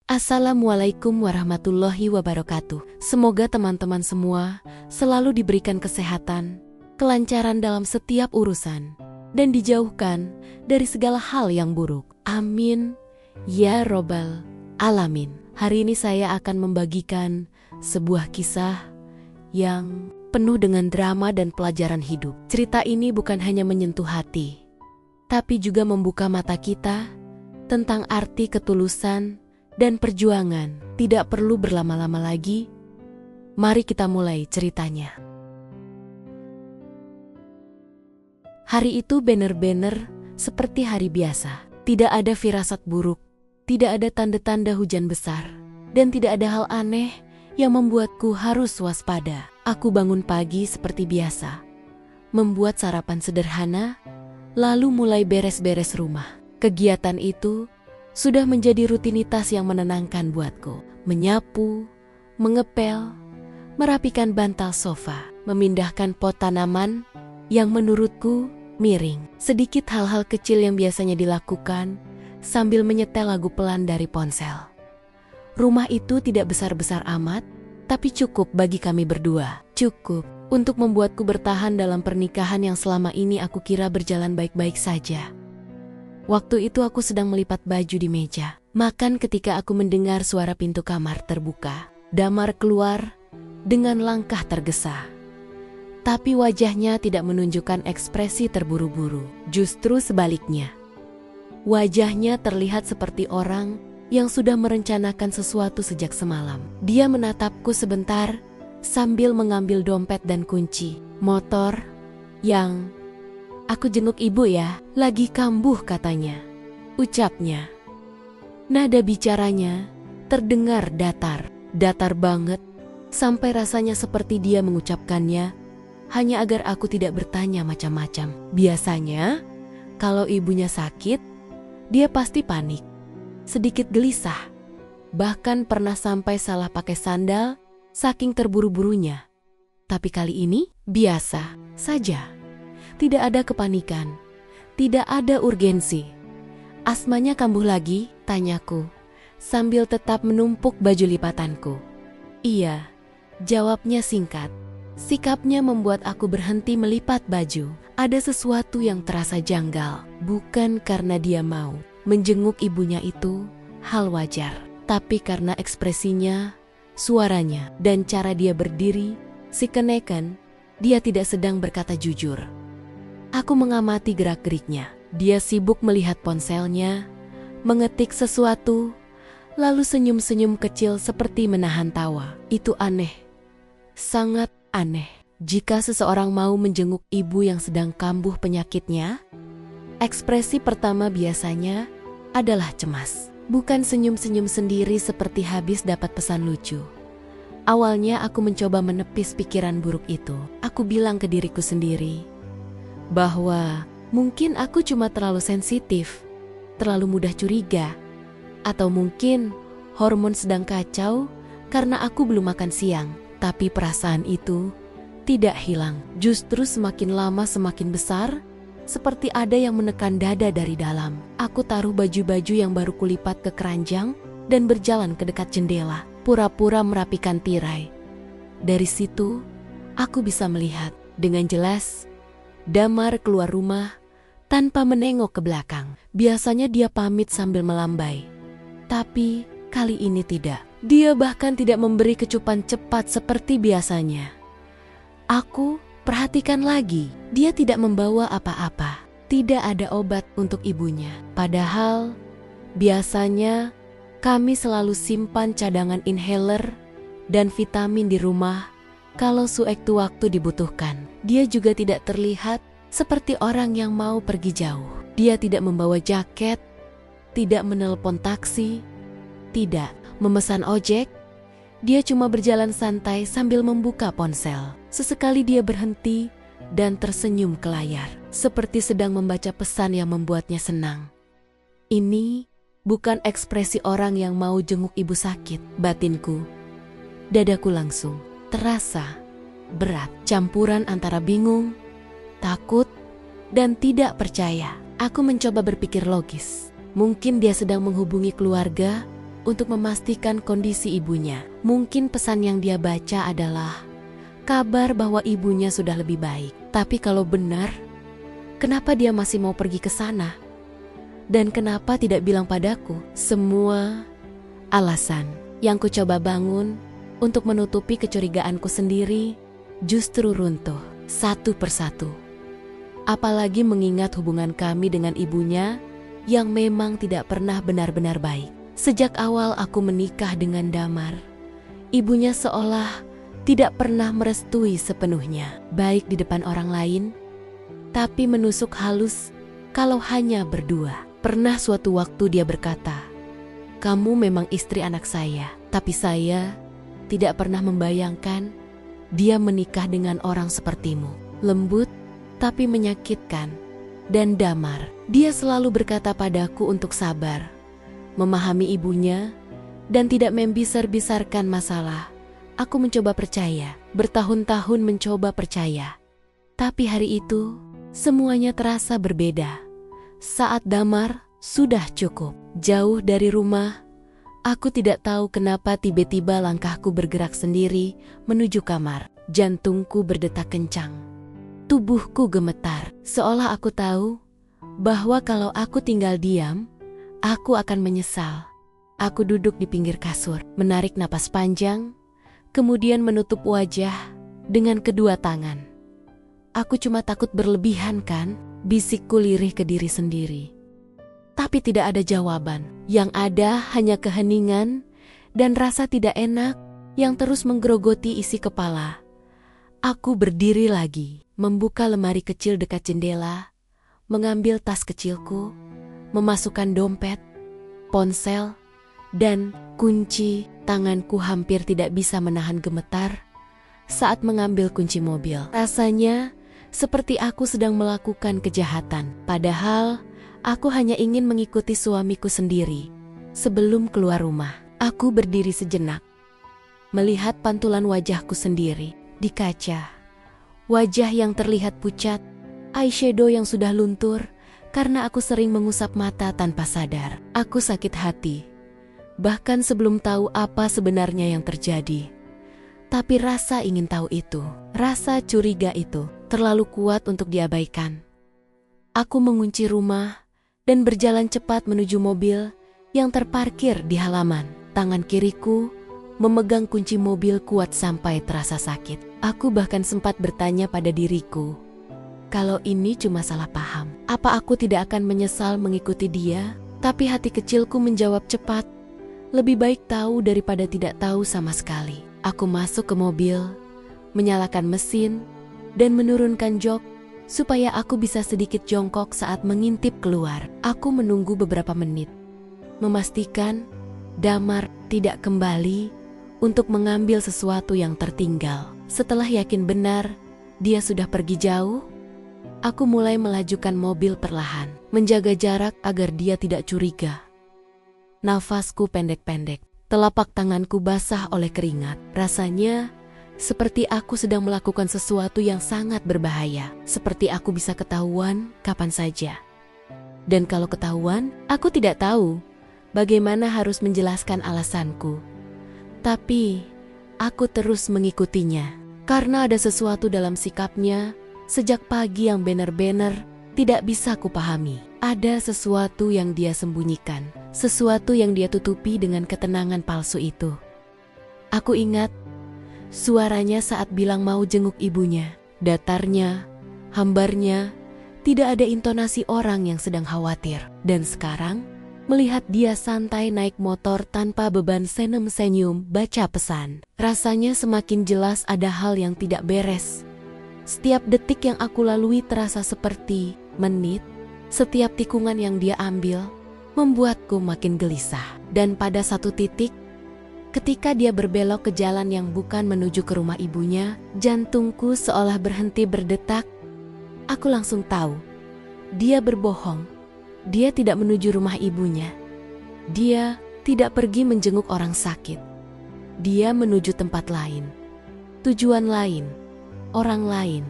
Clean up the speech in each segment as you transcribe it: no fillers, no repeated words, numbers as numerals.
Assalamualaikum warahmatullahi wabarakatuh. Semoga teman-teman semua selalu diberikan kesehatan, kelancaran dalam setiap urusan, dan dijauhkan dari segala hal yang buruk. Amin. Ya Robbal Alamin. Hari ini saya akan membagikan sebuah kisah yang penuh dengan drama dan pelajaran hidup. Cerita ini bukan hanya menyentuh hati, tapi juga membuka mata kita tentang arti ketulusan dan perjuangan. Tidak perlu berlama-lama lagi, mari kita mulai ceritanya. Hari itu bener-bener seperti hari biasa. Tidak ada firasat buruk, tidak ada tanda-tanda hujan besar, dan tidak ada hal aneh yang membuatku harus waspada. Aku bangun pagi seperti biasa, membuat sarapan sederhana, lalu mulai beres-beres rumah. Kegiatan itu sudah menjadi rutinitas yang menenangkan buatku. Menyapu, mengepel, merapikan bantal sofa, memindahkan pot tanaman yang menurutku miring. Sedikit hal-hal kecil yang biasanya dilakukan sambil menyetel lagu pelan dari ponsel. Rumah itu tidak besar-besar amat, tapi cukup bagi kami berdua. Cukup untuk membuatku bertahan dalam pernikahan yang selama ini aku kira berjalan baik-baik saja. Waktu itu aku sedang melipat baju di meja. Makan ketika aku mendengar suara pintu kamar terbuka. Damar keluar dengan langkah tergesa. Tapi wajahnya tidak menunjukkan ekspresi terburu-buru. Justru sebaliknya. Wajahnya terlihat seperti orang yang sudah merencanakan sesuatu sejak semalam. Dia menatapku sebentar sambil mengambil dompet dan kunci motor yang... "Aku jenguk ibu ya, lagi kambuh," katanya. Ucapnya. Nada bicaranya terdengar datar banget, sampai rasanya seperti dia mengucapkannya hanya agar aku tidak bertanya macam-macam. Biasanya, kalau ibunya sakit, dia pasti panik, sedikit gelisah, bahkan pernah sampai salah pakai sandal saking terburu-burunya. Tapi kali ini biasa saja. Tidak ada kepanikan, tidak ada urgensi. "Asmanya kambuh lagi?" tanyaku, sambil tetap menumpuk baju lipatanku. "Iya," jawabnya singkat. Sikapnya membuat aku berhenti melipat baju. Ada sesuatu yang terasa janggal, bukan karena dia mau menjenguk ibunya itu hal wajar, tapi karena ekspresinya, suaranya, dan cara dia berdiri, seakan-akan dia tidak sedang berkata jujur. Aku mengamati gerak-geriknya. Dia sibuk melihat ponselnya, mengetik sesuatu, lalu senyum-senyum kecil seperti menahan tawa. Itu aneh. Sangat aneh. Jika seseorang mau menjenguk ibu yang sedang kambuh penyakitnya, ekspresi pertama biasanya adalah cemas. Bukan senyum-senyum sendiri seperti habis dapat pesan lucu. Awalnya aku mencoba menepis pikiran buruk itu. Aku bilang ke diriku sendiri bahwa mungkin aku cuma terlalu sensitif, terlalu mudah curiga, atau mungkin hormon sedang kacau karena aku belum makan siang. Tapi perasaan itu tidak hilang, justru semakin lama semakin besar, seperti ada yang menekan dada dari dalam. Aku taruh baju-baju yang baru kulipat ke keranjang dan berjalan ke dekat jendela, pura-pura merapikan tirai. Dari situ, aku bisa melihat dengan jelas Damar keluar rumah tanpa menengok ke belakang. Biasanya dia pamit sambil melambai. Tapi kali ini tidak. Dia bahkan tidak memberi kecupan cepat seperti biasanya. Aku perhatikan lagi. Dia tidak membawa apa-apa. Tidak ada obat untuk ibunya. Padahal biasanya kami selalu simpan cadangan inhaler dan vitamin di rumah kalau sewaktu-waktu dibutuhkan. Dia juga tidak terlihat seperti orang yang mau pergi jauh. Dia tidak membawa jaket, tidak menelpon taksi, tidak memesan ojek. Dia cuma berjalan santai sambil membuka ponsel. Sesekali dia berhenti dan tersenyum ke layar, seperti sedang membaca pesan yang membuatnya senang. Ini bukan ekspresi orang yang mau jenguk ibu sakit, batinku. Dadaku langsung terasa berat, campuran antara bingung, takut, dan tidak percaya. Aku mencoba berpikir logis. Mungkin dia sedang menghubungi keluarga untuk memastikan kondisi ibunya. Mungkin pesan yang dia baca adalah kabar bahwa ibunya sudah lebih baik. Tapi kalau benar, kenapa dia masih mau pergi ke sana? Dan kenapa tidak bilang padaku? Semua alasan yang ku coba bangun untuk menutupi kecurigaanku sendiri justru runtuh satu persatu. Apalagi mengingat hubungan kami dengan ibunya yang memang tidak pernah benar-benar baik. Sejak awal aku menikah dengan Damar, ibunya seolah tidak pernah merestui sepenuhnya, baik di depan orang lain, tapi menusuk halus kalau hanya berdua. Pernah suatu waktu dia berkata, "Kamu memang istri anak saya, tapi saya tidak pernah membayangkan dia menikah dengan orang sepertimu." Lembut tapi menyakitkan dan Damar. Dia selalu berkata padaku untuk sabar, memahami ibunya, dan tidak membesar-besarkan masalah. Aku mencoba percaya, bertahun-tahun mencoba percaya. Tapi hari itu, semuanya terasa berbeda. Saat Damar sudah cukup jauh dari rumah, aku tidak tahu kenapa tiba-tiba langkahku bergerak sendiri menuju kamar. Jantungku berdetak kencang. Tubuhku gemetar, seolah aku tahu bahwa kalau aku tinggal diam, aku akan menyesal. Aku duduk di pinggir kasur, menarik napas panjang, kemudian menutup wajah dengan kedua tangan. Aku cuma takut berlebihan kan? Bisikku lirih ke diri sendiri. Tapi tidak ada jawaban. Yang ada hanya keheningan dan rasa tidak enak yang terus menggerogoti isi kepala. Aku berdiri lagi, membuka lemari kecil dekat jendela, mengambil tas kecilku, memasukkan dompet, ponsel, dan kunci. Tanganku hampir tidak bisa menahan gemetar saat mengambil kunci mobil. Rasanya seperti aku sedang melakukan kejahatan. Padahal aku hanya ingin mengikuti suamiku sendiri. Sebelum keluar rumah, aku berdiri sejenak, melihat pantulan wajahku sendiri di kaca. Wajah yang terlihat pucat, eyeshadow yang sudah luntur karena aku sering mengusap mata tanpa sadar. Aku sakit hati, bahkan sebelum tahu apa sebenarnya yang terjadi. Tapi rasa ingin tahu itu, rasa curiga itu terlalu kuat untuk diabaikan. Aku mengunci rumah dan berjalan cepat menuju mobil yang terparkir di halaman. Tangan kiriku memegang kunci mobil kuat sampai terasa sakit. Aku bahkan sempat bertanya pada diriku, kalau ini cuma salah paham, apa aku tidak akan menyesal mengikuti dia? Tapi hati kecilku menjawab cepat, lebih baik tahu daripada tidak tahu sama sekali. Aku masuk ke mobil, menyalakan mesin, dan menurunkan jok supaya aku bisa sedikit jongkok saat mengintip keluar. Aku menunggu beberapa menit, memastikan Damar tidak kembali untuk mengambil sesuatu yang tertinggal. Setelah yakin benar dia sudah pergi jauh, aku mulai melajukan mobil perlahan, menjaga jarak agar dia tidak curiga. Nafasku pendek-pendek, telapak tanganku basah oleh keringat. Rasanya seperti aku sedang melakukan sesuatu yang sangat berbahaya. Seperti aku bisa ketahuan kapan saja. Dan kalau ketahuan, aku tidak tahu bagaimana harus menjelaskan alasanku. Tapi aku terus mengikutinya. Karena ada sesuatu dalam sikapnya sejak pagi yang benar-benar tidak bisa kupahami. Ada sesuatu yang dia sembunyikan. Sesuatu yang dia tutupi dengan ketenangan palsu itu. Aku ingat suaranya saat bilang mau jenguk ibunya. Datarnya, hambarnya, tidak ada intonasi orang yang sedang khawatir. Dan sekarang, melihat dia santai naik motor tanpa beban senyum baca pesan, rasanya semakin jelas ada hal yang tidak beres. Setiap detik yang aku lalui terasa seperti menit. Setiap tikungan yang dia ambil membuatku makin gelisah. Dan pada satu titik, ketika dia berbelok ke jalan yang bukan menuju ke rumah ibunya, jantungku seolah berhenti berdetak. Aku langsung tahu, dia berbohong. Dia tidak menuju rumah ibunya. Dia tidak pergi menjenguk orang sakit. Dia menuju tempat lain, tujuan lain, orang lain.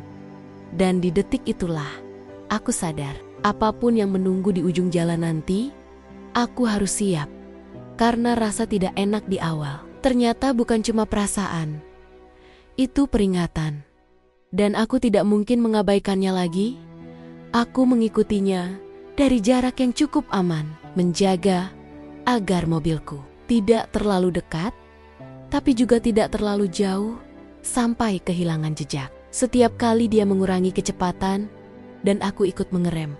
Dan di detik itulah, aku sadar, apapun yang menunggu di ujung jalan nanti, aku harus siap. karena rasa tidak enak di awal. Ternyata bukan cuma perasaan, itu peringatan. Dan aku tidak mungkin mengabaikannya lagi. Aku mengikutinya dari jarak yang cukup aman, menjaga agar mobilku tidak terlalu dekat, tapi juga tidak terlalu jauh sampai kehilangan jejak. Setiap kali dia mengurangi kecepatan dan aku ikut mengerem,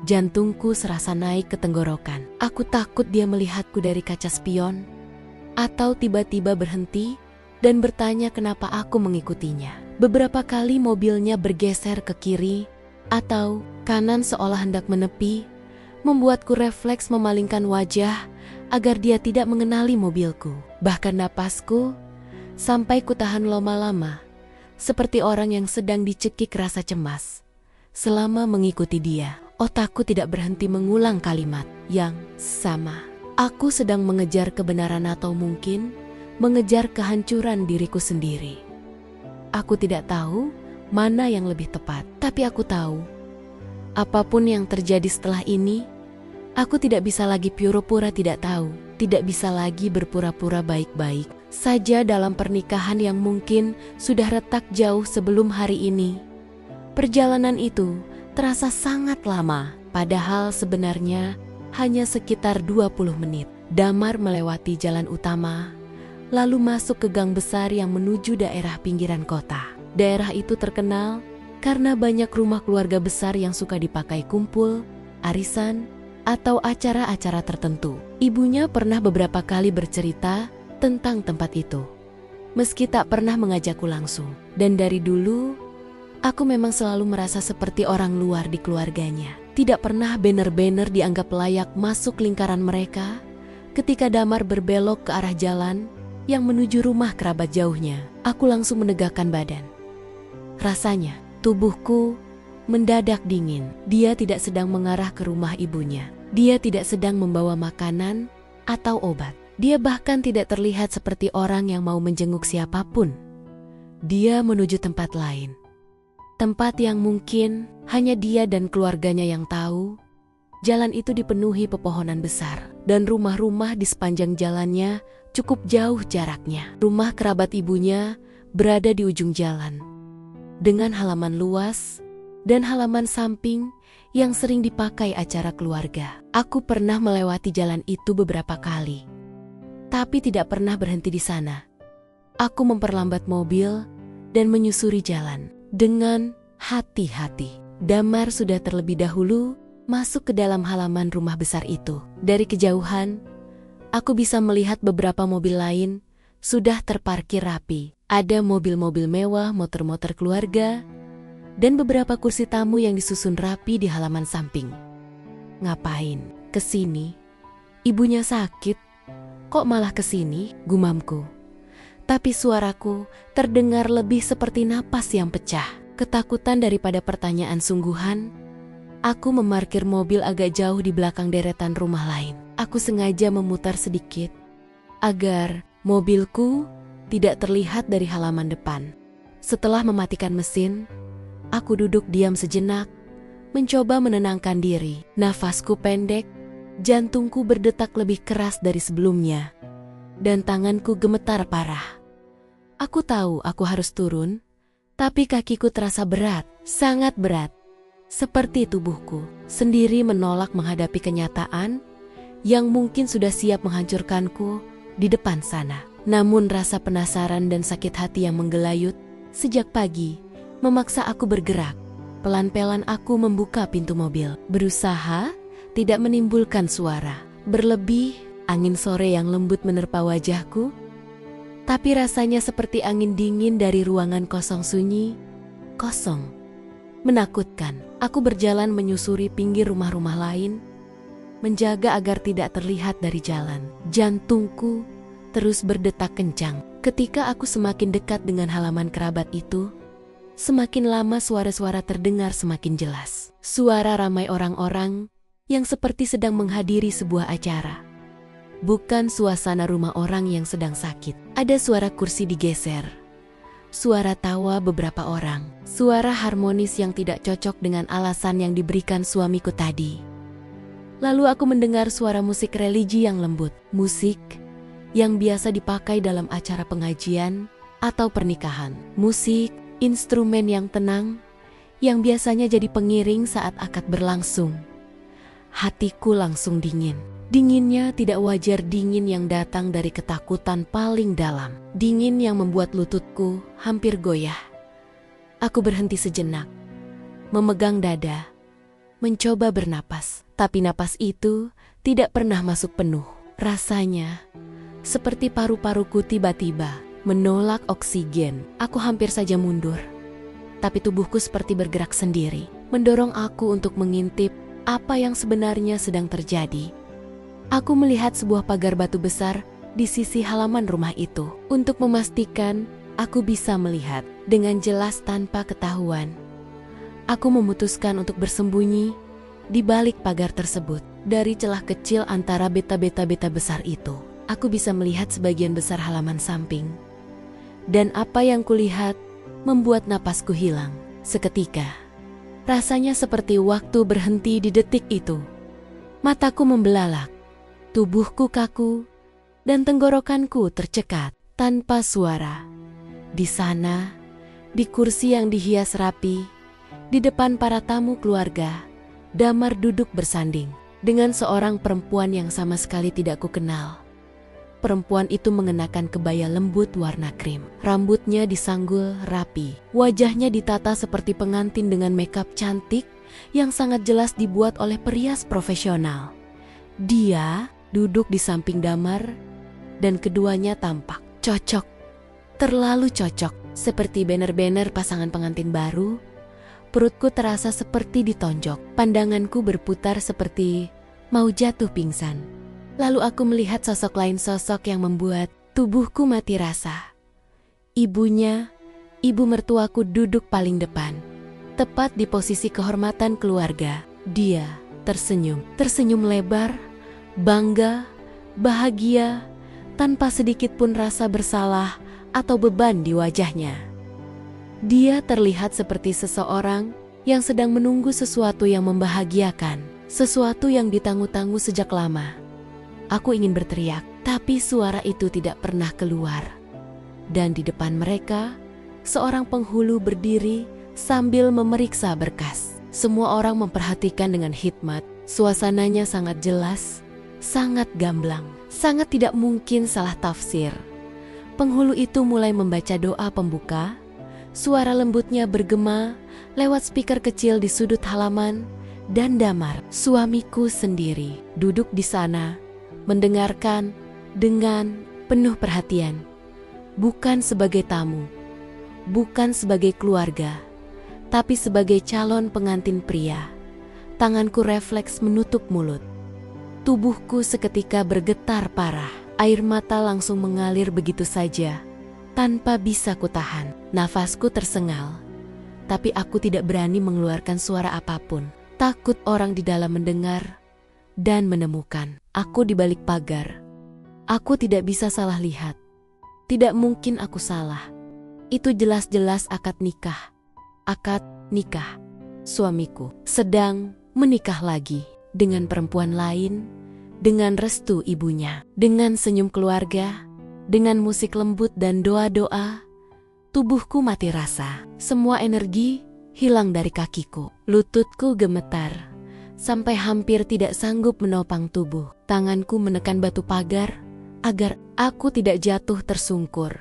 jantungku serasa naik ke tenggorokan. Aku takut dia melihatku dari kaca spion atau tiba-tiba berhenti dan bertanya kenapa aku mengikutinya. Beberapa kali mobilnya bergeser ke kiri atau kanan seolah hendak menepi, membuatku refleks memalingkan wajah agar dia tidak mengenali mobilku. Bahkan napasku sampai kutahan lama-lama, seperti orang yang sedang dicekik rasa cemas. Selama mengikuti dia, otakku tidak berhenti mengulang kalimat yang sama. Aku sedang mengejar kebenaran atau mungkin mengejar kehancuran diriku sendiri. Aku tidak tahu mana yang lebih tepat, tapi aku tahu apapun yang terjadi setelah ini, aku tidak bisa lagi pura-pura tidak tahu, tidak bisa lagi berpura-pura baik-baik saja dalam pernikahan yang mungkin sudah retak jauh sebelum hari ini. Perjalanan itu terasa sangat lama, padahal sebenarnya hanya sekitar 20 menit. Damar melewati jalan utama, lalu masuk ke gang besar yang menuju daerah pinggiran kota. Daerah itu terkenal karena banyak rumah keluarga besar yang suka dipakai kumpul, arisan, atau acara-acara tertentu. Ibunya pernah beberapa kali bercerita tentang tempat itu, meski tak pernah mengajakku langsung. Dan dari dulu, aku memang selalu merasa seperti orang luar di keluarganya. Tidak pernah benar-benar dianggap layak masuk lingkaran mereka. Ketika Damar berbelok ke arah jalan yang menuju rumah kerabat jauhnya, aku langsung menegakkan badan. Rasanya, tubuhku mendadak dingin. Dia tidak sedang mengarah ke rumah ibunya. Dia tidak sedang membawa makanan atau obat. Dia bahkan tidak terlihat seperti orang yang mau menjenguk siapapun. Dia menuju tempat lain. Tempat yang mungkin hanya dia dan keluarganya yang tahu. Jalan itu dipenuhi pepohonan besar dan rumah-rumah di sepanjang jalannya cukup jauh jaraknya. Rumah kerabat ibunya berada di ujung jalan, dengan halaman luas dan halaman samping yang sering dipakai acara keluarga. Aku pernah melewati jalan itu beberapa kali, tapi tidak pernah berhenti di sana. Aku memperlambat mobil dan menyusuri jalan dengan hati-hati. Damar sudah terlebih dahulu masuk ke dalam halaman rumah besar itu. Dari kejauhan, aku bisa melihat beberapa mobil lain sudah terparkir rapi. Ada mobil-mobil mewah, motor-motor keluarga, dan beberapa kursi tamu yang disusun rapi di halaman samping. Ngapain kesini? Ibunya sakit, kok malah kesini? Gumamku. Tapi suaraku terdengar lebih seperti napas yang pecah. Ketakutan daripada pertanyaan sungguhan, aku memarkir mobil agak jauh di belakang deretan rumah lain. Aku sengaja memutar sedikit agar mobilku tidak terlihat dari halaman depan. Setelah mematikan mesin, aku duduk diam sejenak, mencoba menenangkan diri. Nafasku pendek, jantungku berdetak lebih keras dari sebelumnya, dan tanganku gemetar parah. Aku tahu aku harus turun, tapi kakiku terasa berat, sangat berat. Seperti tubuhku sendiri menolak menghadapi kenyataan yang mungkin sudah siap menghancurkanku di depan sana. Namun rasa penasaran dan sakit hati yang menggelayut sejak pagi memaksa aku bergerak. Pelan-pelan aku membuka pintu mobil, berusaha tidak menimbulkan suara. Berlebih, angin sore yang lembut menerpa wajahku, tapi rasanya seperti angin dingin dari ruangan kosong sunyi, kosong, menakutkan. Aku berjalan menyusuri pinggir rumah-rumah lain, menjaga agar tidak terlihat dari jalan. Jantungku terus berdetak kencang. Ketika aku semakin dekat dengan halaman kerabat itu, semakin lama suara-suara terdengar semakin jelas. Suara ramai orang-orang yang seperti sedang menghadiri sebuah acara. Bukan suasana rumah orang yang sedang sakit. Ada suara kursi digeser, suara tawa beberapa orang, suara harmonis yang tidak cocok dengan alasan yang diberikan suamiku tadi. Lalu aku mendengar suara musik religi yang lembut. Musik yang biasa dipakai dalam acara pengajian atau pernikahan. Musik, instrumen yang tenang, yang biasanya jadi pengiring saat akad berlangsung. Hatiku langsung dingin. Dinginnya tidak wajar, dingin yang datang dari ketakutan paling dalam. Dingin yang membuat lututku hampir goyah. Aku berhenti sejenak, memegang dada, mencoba bernapas. Tapi napas itu tidak pernah masuk penuh. Rasanya seperti paru-paruku tiba-tiba menolak oksigen. Aku hampir saja mundur. Tapi tubuhku seperti bergerak sendiri, mendorong aku untuk mengintip apa yang sebenarnya sedang terjadi. Aku melihat sebuah pagar batu besar di sisi halaman rumah itu. Untuk memastikan aku bisa melihat dengan jelas tanpa ketahuan, aku memutuskan untuk bersembunyi di balik pagar tersebut. Dari celah kecil antara beta-beta besar itu, aku bisa melihat sebagian besar halaman samping. Dan apa yang kulihat membuat napasku hilang. Seketika, rasanya seperti waktu berhenti di detik itu. Mataku membelalak. Tubuhku kaku dan tenggorokanku tercekat tanpa suara. Di sana, di kursi yang dihias rapi, di depan para tamu keluarga, Damar duduk bersanding dengan seorang perempuan yang sama sekali tidak kukenal. Perempuan itu mengenakan kebaya lembut warna krim. Rambutnya disanggul rapi. Wajahnya ditata seperti pengantin dengan makeup cantik yang sangat jelas dibuat oleh perias profesional. Dia duduk di samping Damar dan keduanya tampak cocok. Terlalu cocok. Seperti banner-banner pasangan pengantin baru, perutku terasa seperti ditonjok. Pandanganku berputar seperti mau jatuh pingsan. Lalu aku melihat sosok lain, sosok yang membuat tubuhku mati rasa. Ibunya, ibu mertuaku duduk paling depan, tepat di posisi kehormatan keluarga. Dia tersenyum lebar, bangga, bahagia, tanpa sedikit pun rasa bersalah atau beban di wajahnya. Dia terlihat seperti seseorang yang sedang menunggu sesuatu yang membahagiakan, sesuatu yang ditanggu-tanggu sejak lama. Aku ingin berteriak, tapi suara itu tidak pernah keluar. Dan di depan mereka, seorang penghulu berdiri sambil memeriksa berkas. Semua orang memperhatikan dengan hikmat. Suasananya sangat jelas, sangat gamblang, sangat tidak mungkin salah tafsir. Penghulu itu mulai membaca doa pembuka. Suara lembutnya bergema lewat speaker kecil di sudut halaman, dan Damar, suamiku sendiri, duduk di sana, mendengarkan dengan penuh perhatian. Bukan sebagai tamu, bukan sebagai keluarga, tapi sebagai calon pengantin pria. Tanganku refleks menutup mulut. Tubuhku seketika bergetar parah. Air mata langsung mengalir begitu saja, tanpa bisa kutahan. Nafasku tersengal, tapi aku tidak berani mengeluarkan suara apapun. Takut orang di dalam mendengar dan menemukan aku di balik pagar. Aku tidak bisa salah lihat. Tidak mungkin aku salah. Itu jelas-jelas akad nikah. Akad nikah. Suamiku sedang menikah lagi dengan perempuan lain, dengan restu ibunya, dengan senyum keluarga, dengan musik lembut dan doa-doa. Tubuhku mati rasa. Semua energi hilang dari kakiku. Lututku gemetar sampai hampir tidak sanggup menopang tubuh. Tanganku menekan batu pagar agar aku tidak jatuh tersungkur.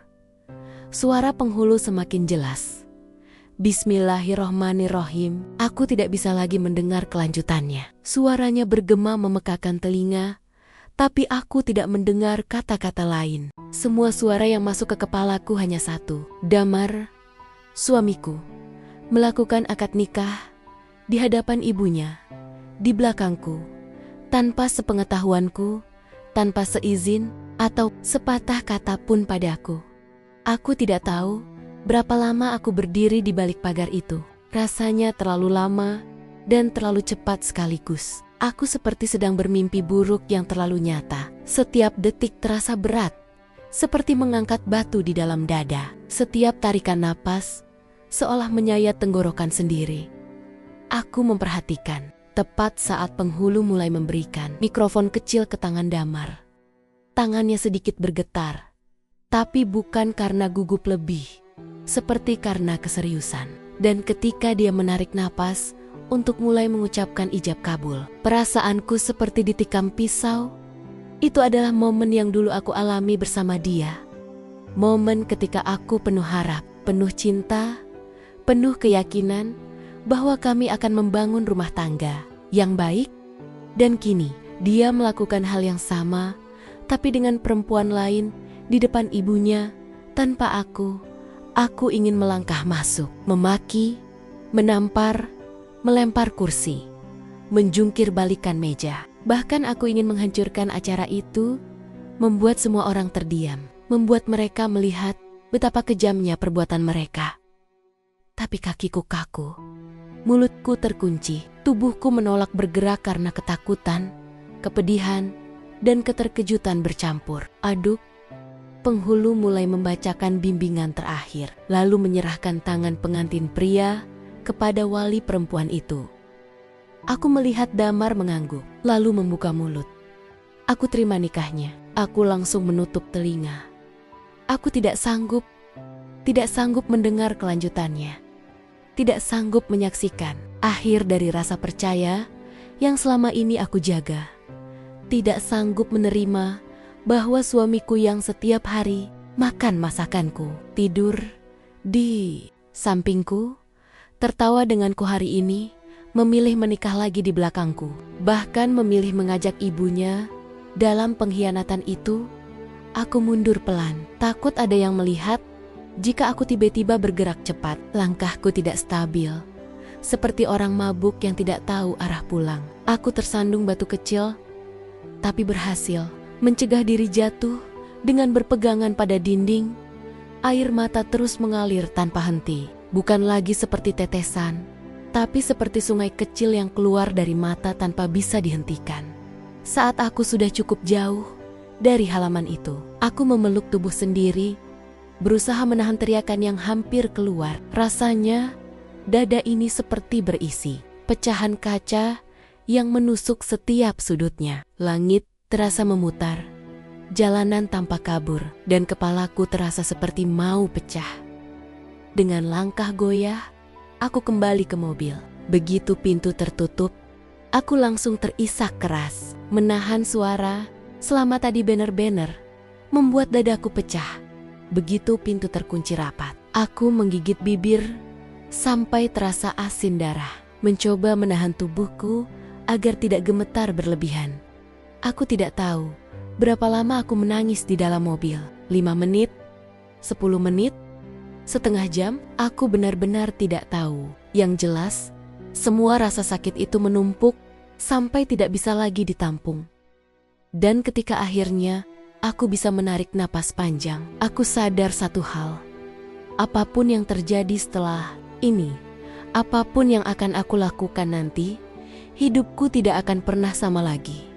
Suara penghulu semakin jelas. Bismillahirrohmanirrohim. Aku tidak bisa lagi mendengar kelanjutannya. Suaranya bergema memekakan telinga, tapi aku tidak mendengar kata-kata lain. Semua suara yang masuk ke kepalaku hanya satu. Damar, suamiku, melakukan akad nikah di hadapan ibunya, di belakangku, tanpa sepengetahuanku, tanpa seizin atau sepatah kata pun padaku. Aku tidak tahu berapa lama aku berdiri di balik pagar itu. Rasanya terlalu lama dan terlalu cepat sekaligus. Aku seperti sedang bermimpi buruk yang terlalu nyata. Setiap detik terasa berat, seperti mengangkat batu di dalam dada. Setiap tarikan napas seolah menyayat tenggorokan sendiri. Aku memperhatikan Tepat saat penghulu mulai memberikan mikrofon kecil ke tangan Damar. Tangannya sedikit bergetar, tapi bukan karena gugup lebih, seperti karena keseriusan. Dan ketika dia menarik napas untuk mulai mengucapkan ijab kabul, perasaanku seperti ditikam pisau. Itu adalah momen yang dulu aku alami bersama dia. Momen ketika aku penuh harap, penuh cinta, penuh keyakinan bahwa kami akan membangun rumah tangga yang baik. Dan kini dia melakukan hal yang sama, tapi dengan perempuan lain di depan ibunya. Tanpa aku ingin melangkah masuk, memaki, menampar, melempar kursi, menjungkir balikan meja. Bahkan aku ingin menghancurkan acara itu, membuat semua orang terdiam, membuat mereka melihat betapa kejamnya perbuatan mereka. Tapi kakiku kaku, mulutku terkunci, tubuhku menolak bergerak karena ketakutan, kepedihan, dan keterkejutan bercampur aduk. Penghulu mulai membacakan bimbingan terakhir, lalu menyerahkan tangan pengantin pria kepada wali perempuan itu. Aku melihat Damar mengangguk, lalu membuka mulut. Aku terima nikahnya. Aku langsung menutup telinga. Aku tidak sanggup mendengar kelanjutannya. Tidak sanggup menyaksikan akhir dari rasa percaya yang selama ini aku jaga. Tidak sanggup menerima bahwa suamiku yang setiap hari makan masakanku, tidur di sampingku, tertawa denganku hari ini, memilih menikah lagi di belakangku, bahkan memilih mengajak ibunya dalam pengkhianatan itu. Aku mundur pelan, takut ada yang melihat jika aku tiba-tiba bergerak cepat. Langkahku tidak stabil, seperti orang mabuk yang tidak tahu arah pulang. Aku tersandung batu kecil, tapi berhasil mencegah diri jatuh dengan berpegangan pada dinding. Air mata terus mengalir tanpa henti. Bukan lagi seperti tetesan, tapi seperti sungai kecil yang keluar dari mata tanpa bisa dihentikan. Saat aku sudah cukup jauh dari halaman itu, aku memeluk tubuh sendiri, berusaha menahan teriakan yang hampir keluar. Rasanya dada ini seperti berisi pecahan kaca yang menusuk setiap sudutnya. Langit terasa memutar, jalanan tampak kabur, dan kepalaku terasa seperti mau pecah. Dengan langkah goyah, aku kembali ke mobil. Begitu pintu tertutup, aku langsung terisak keras, menahan suara selama tadi bener-bener membuat dadaku pecah. Begitu pintu terkunci rapat, aku menggigit bibir sampai terasa asin darah, mencoba menahan tubuhku agar tidak gemetar berlebihan. Aku tidak tahu berapa lama aku menangis di dalam mobil. 5 menit, 10 menit, setengah jam, aku benar-benar tidak tahu. Yang jelas, semua rasa sakit itu menumpuk sampai tidak bisa lagi ditampung. Dan ketika akhirnya aku bisa menarik napas panjang, aku sadar satu hal. Apapun yang terjadi setelah ini, apapun yang akan aku lakukan nanti, hidupku tidak akan pernah sama lagi.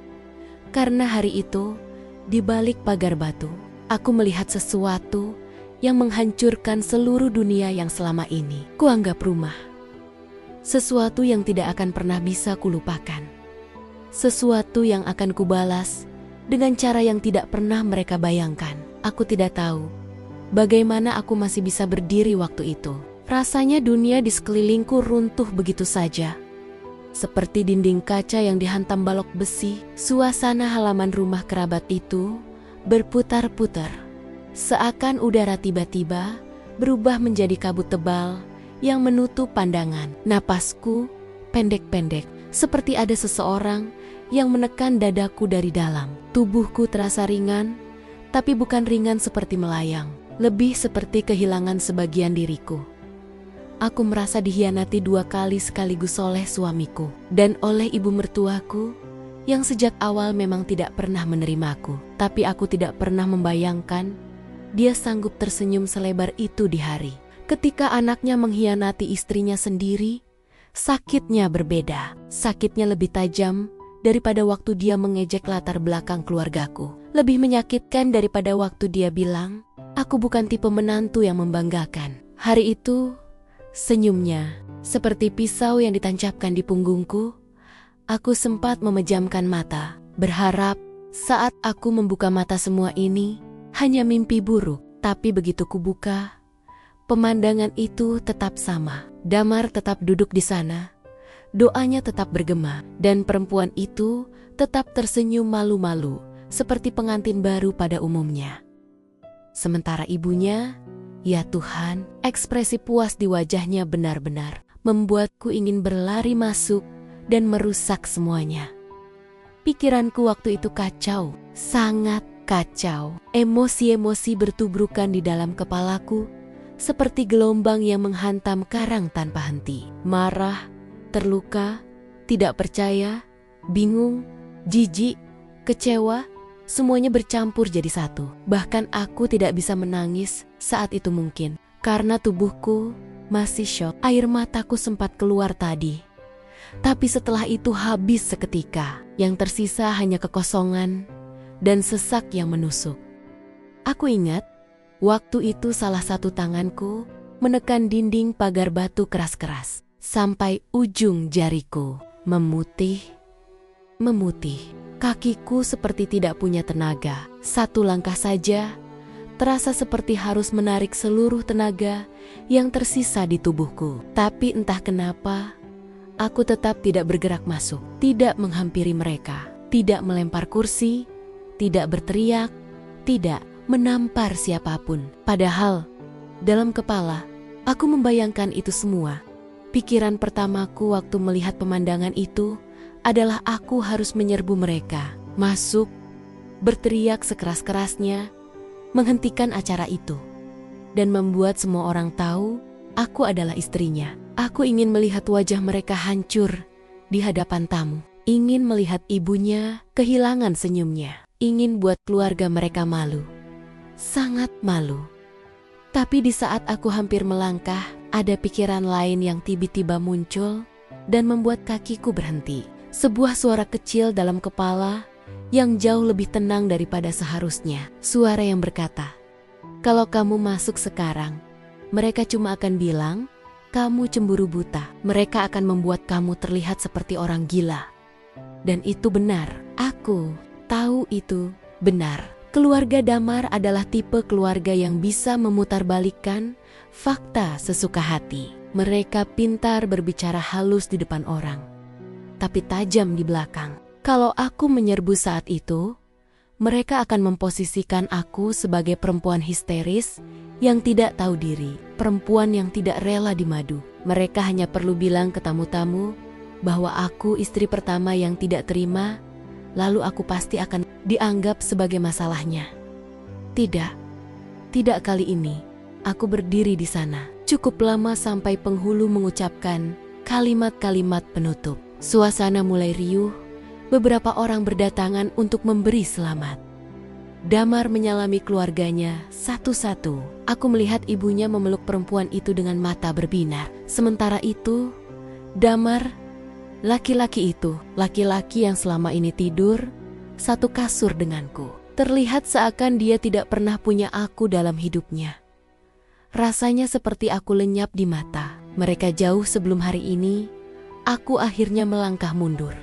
Karena hari itu, di balik pagar batu, aku melihat sesuatu yang menghancurkan seluruh dunia yang selama ini kuanggap rumah. Sesuatu yang tidak akan pernah bisa kulupakan. Sesuatu yang akan kubalas dengan cara yang tidak pernah mereka bayangkan. Aku tidak tahu bagaimana aku masih bisa berdiri waktu itu. Rasanya dunia di sekelilingku runtuh begitu saja. Seperti dinding kaca yang dihantam balok besi, suasana halaman rumah kerabat itu berputar-putar. Seakan udara tiba-tiba berubah menjadi kabut tebal yang menutup pandangan. Napasku pendek-pendek, seperti ada seseorang yang menekan dadaku dari dalam. Tubuhku terasa ringan, tapi bukan ringan seperti melayang, lebih seperti kehilangan sebagian diriku. Aku merasa dikhianati 2 kali sekaligus oleh suamiku dan oleh ibu mertuaku yang sejak awal memang tidak pernah menerimaku. Tapi aku tidak pernah membayangkan dia sanggup tersenyum selebar itu di hari ketika anaknya mengkhianati istrinya sendiri. Sakitnya berbeda. Sakitnya lebih tajam daripada waktu dia mengejek latar belakang keluargaku. Lebih menyakitkan daripada waktu dia bilang, "Aku bukan tipe menantu yang membanggakan." Hari itu, senyumnya seperti pisau yang ditancapkan di punggungku. Aku sempat memejamkan mata, berharap saat aku membuka mata semua ini hanya mimpi buruk. Tapi begitu kubuka, pemandangan itu tetap sama. Damar tetap duduk di sana, doanya tetap bergema, dan perempuan itu tetap tersenyum malu-malu seperti pengantin baru pada umumnya. Sementara ibunya, ya Tuhan, ekspresi puas di wajahnya benar-benar membuatku ingin berlari masuk dan merusak semuanya. Pikiranku waktu itu kacau, sangat kacau. Emosi-emosi bertubrukan di dalam kepalaku seperti gelombang yang menghantam karang tanpa henti. Marah, terluka, tidak percaya, bingung, jijik, kecewa, semuanya bercampur jadi satu. Bahkan aku tidak bisa menangis saat itu mungkin, karena tubuhku masih syok. Air mataku sempat keluar tadi. Tapi setelah itu habis seketika. Yang tersisa hanya kekosongan dan sesak yang menusuk. Aku ingat, waktu itu salah satu tanganku menekan dinding pagar batu keras-keras. Sampai ujung jariku memutih. Kakiku seperti tidak punya tenaga. Satu langkah saja, terasa seperti harus menarik seluruh tenaga yang tersisa di tubuhku. Tapi entah kenapa, aku tetap tidak bergerak masuk, tidak menghampiri mereka, tidak melempar kursi, tidak berteriak, tidak menampar siapapun. Padahal, dalam kepala, aku membayangkan itu semua. Pikiran pertamaku waktu melihat pemandangan itu adalah aku harus menyerbu mereka, masuk, berteriak sekeras-kerasnya, menghentikan acara itu, dan membuat semua orang tahu aku adalah istrinya. Aku ingin melihat wajah mereka hancur di hadapan tamu. Ingin melihat ibunya kehilangan senyumnya. Ingin buat keluarga mereka malu. Sangat malu. Tapi di saat aku hampir melangkah, ada pikiran lain yang tiba-tiba muncul dan membuat kakiku berhenti. Sebuah suara kecil dalam kepala yang jauh lebih tenang daripada seharusnya. Suara yang berkata, "Kalau kamu masuk sekarang, mereka cuma akan bilang, kamu cemburu buta. Mereka akan membuat kamu terlihat seperti orang gila." Dan itu benar. Aku tahu itu benar. Keluarga Damar adalah tipe keluarga yang bisa memutarbalikkan fakta sesuka hati. Mereka pintar berbicara halus di depan orang, tapi tajam di belakang. Kalau aku menyerbu saat itu, mereka akan memposisikan aku sebagai perempuan histeris yang tidak tahu diri, perempuan yang tidak rela dimadu. Mereka hanya perlu bilang ke tamu-tamu bahwa aku istri pertama yang tidak terima, lalu aku pasti akan dianggap sebagai masalahnya. Tidak kali ini. Aku berdiri di sana cukup lama sampai penghulu mengucapkan kalimat-kalimat penutup. Suasana mulai riuh, beberapa orang berdatangan untuk memberi selamat. Damar menyalami keluarganya satu-satu. Aku melihat ibunya memeluk perempuan itu dengan mata berbinar. Sementara itu, Damar, laki-laki yang selama ini tidur satu kasur denganku, terlihat seakan dia tidak pernah punya aku dalam hidupnya. Rasanya seperti aku lenyap di mata. Mereka jauh sebelum hari ini, aku akhirnya melangkah mundur.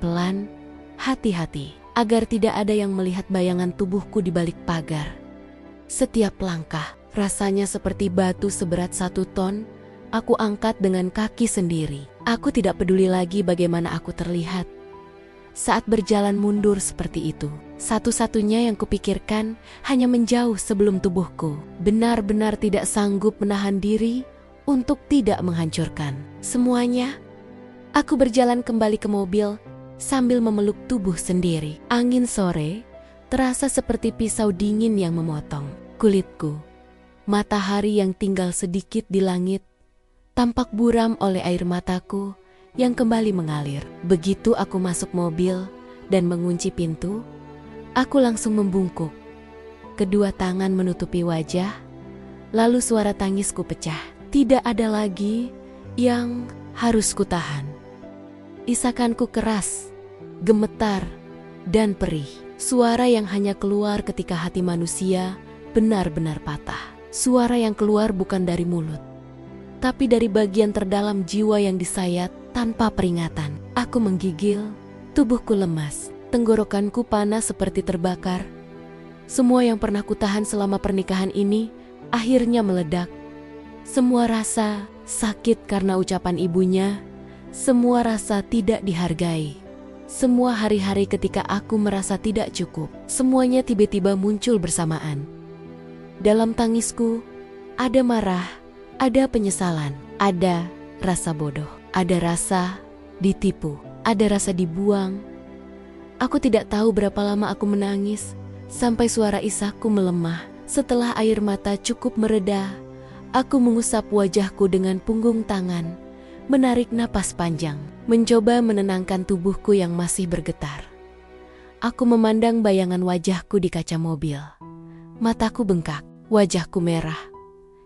Pelan, hati-hati, agar tidak ada yang melihat bayangan tubuhku di balik pagar. Setiap langkah, rasanya seperti batu seberat 1 ton, aku angkat dengan kaki sendiri. Aku tidak peduli lagi bagaimana aku terlihat. Saat berjalan mundur seperti itu, satu-satunya yang kupikirkan hanya menjauh sebelum tubuhku benar-benar tidak sanggup menahan diri untuk tidak menghancurkan semuanya. Aku berjalan kembali ke mobil sambil memeluk tubuh sendiri. Angin sore terasa seperti pisau dingin yang memotong kulitku. Matahari yang tinggal sedikit di langit tampak buram oleh air mataku yang kembali mengalir. Begitu aku masuk mobil dan mengunci pintu, aku langsung membungkuk. Kedua tangan menutupi wajah, lalu suara tangisku pecah. Tidak ada lagi yang harus kutahan. Isakanku keras, gemetar, dan perih. Suara yang hanya keluar ketika hati manusia benar-benar patah. Suara yang keluar bukan dari mulut, tapi dari bagian terdalam jiwa yang disayat tanpa peringatan. Aku menggigil, tubuhku lemas, tenggorokanku panas seperti terbakar. Semua yang pernah kutahan selama pernikahan ini akhirnya meledak. Semua rasa sakit karena ucapan ibunya, semua rasa tidak dihargai. Semua hari-hari ketika aku merasa tidak cukup, semuanya tiba-tiba muncul bersamaan. Dalam tangisku, ada marah, ada penyesalan, ada rasa bodoh, ada rasa ditipu, ada rasa dibuang. Aku tidak tahu berapa lama aku menangis, sampai suara isahku melemah. Setelah air mata cukup mereda, aku mengusap wajahku dengan punggung tangan, menarik napas panjang, mencoba menenangkan tubuhku yang masih bergetar. Aku memandang bayangan wajahku di kaca mobil. Mataku bengkak, wajahku merah,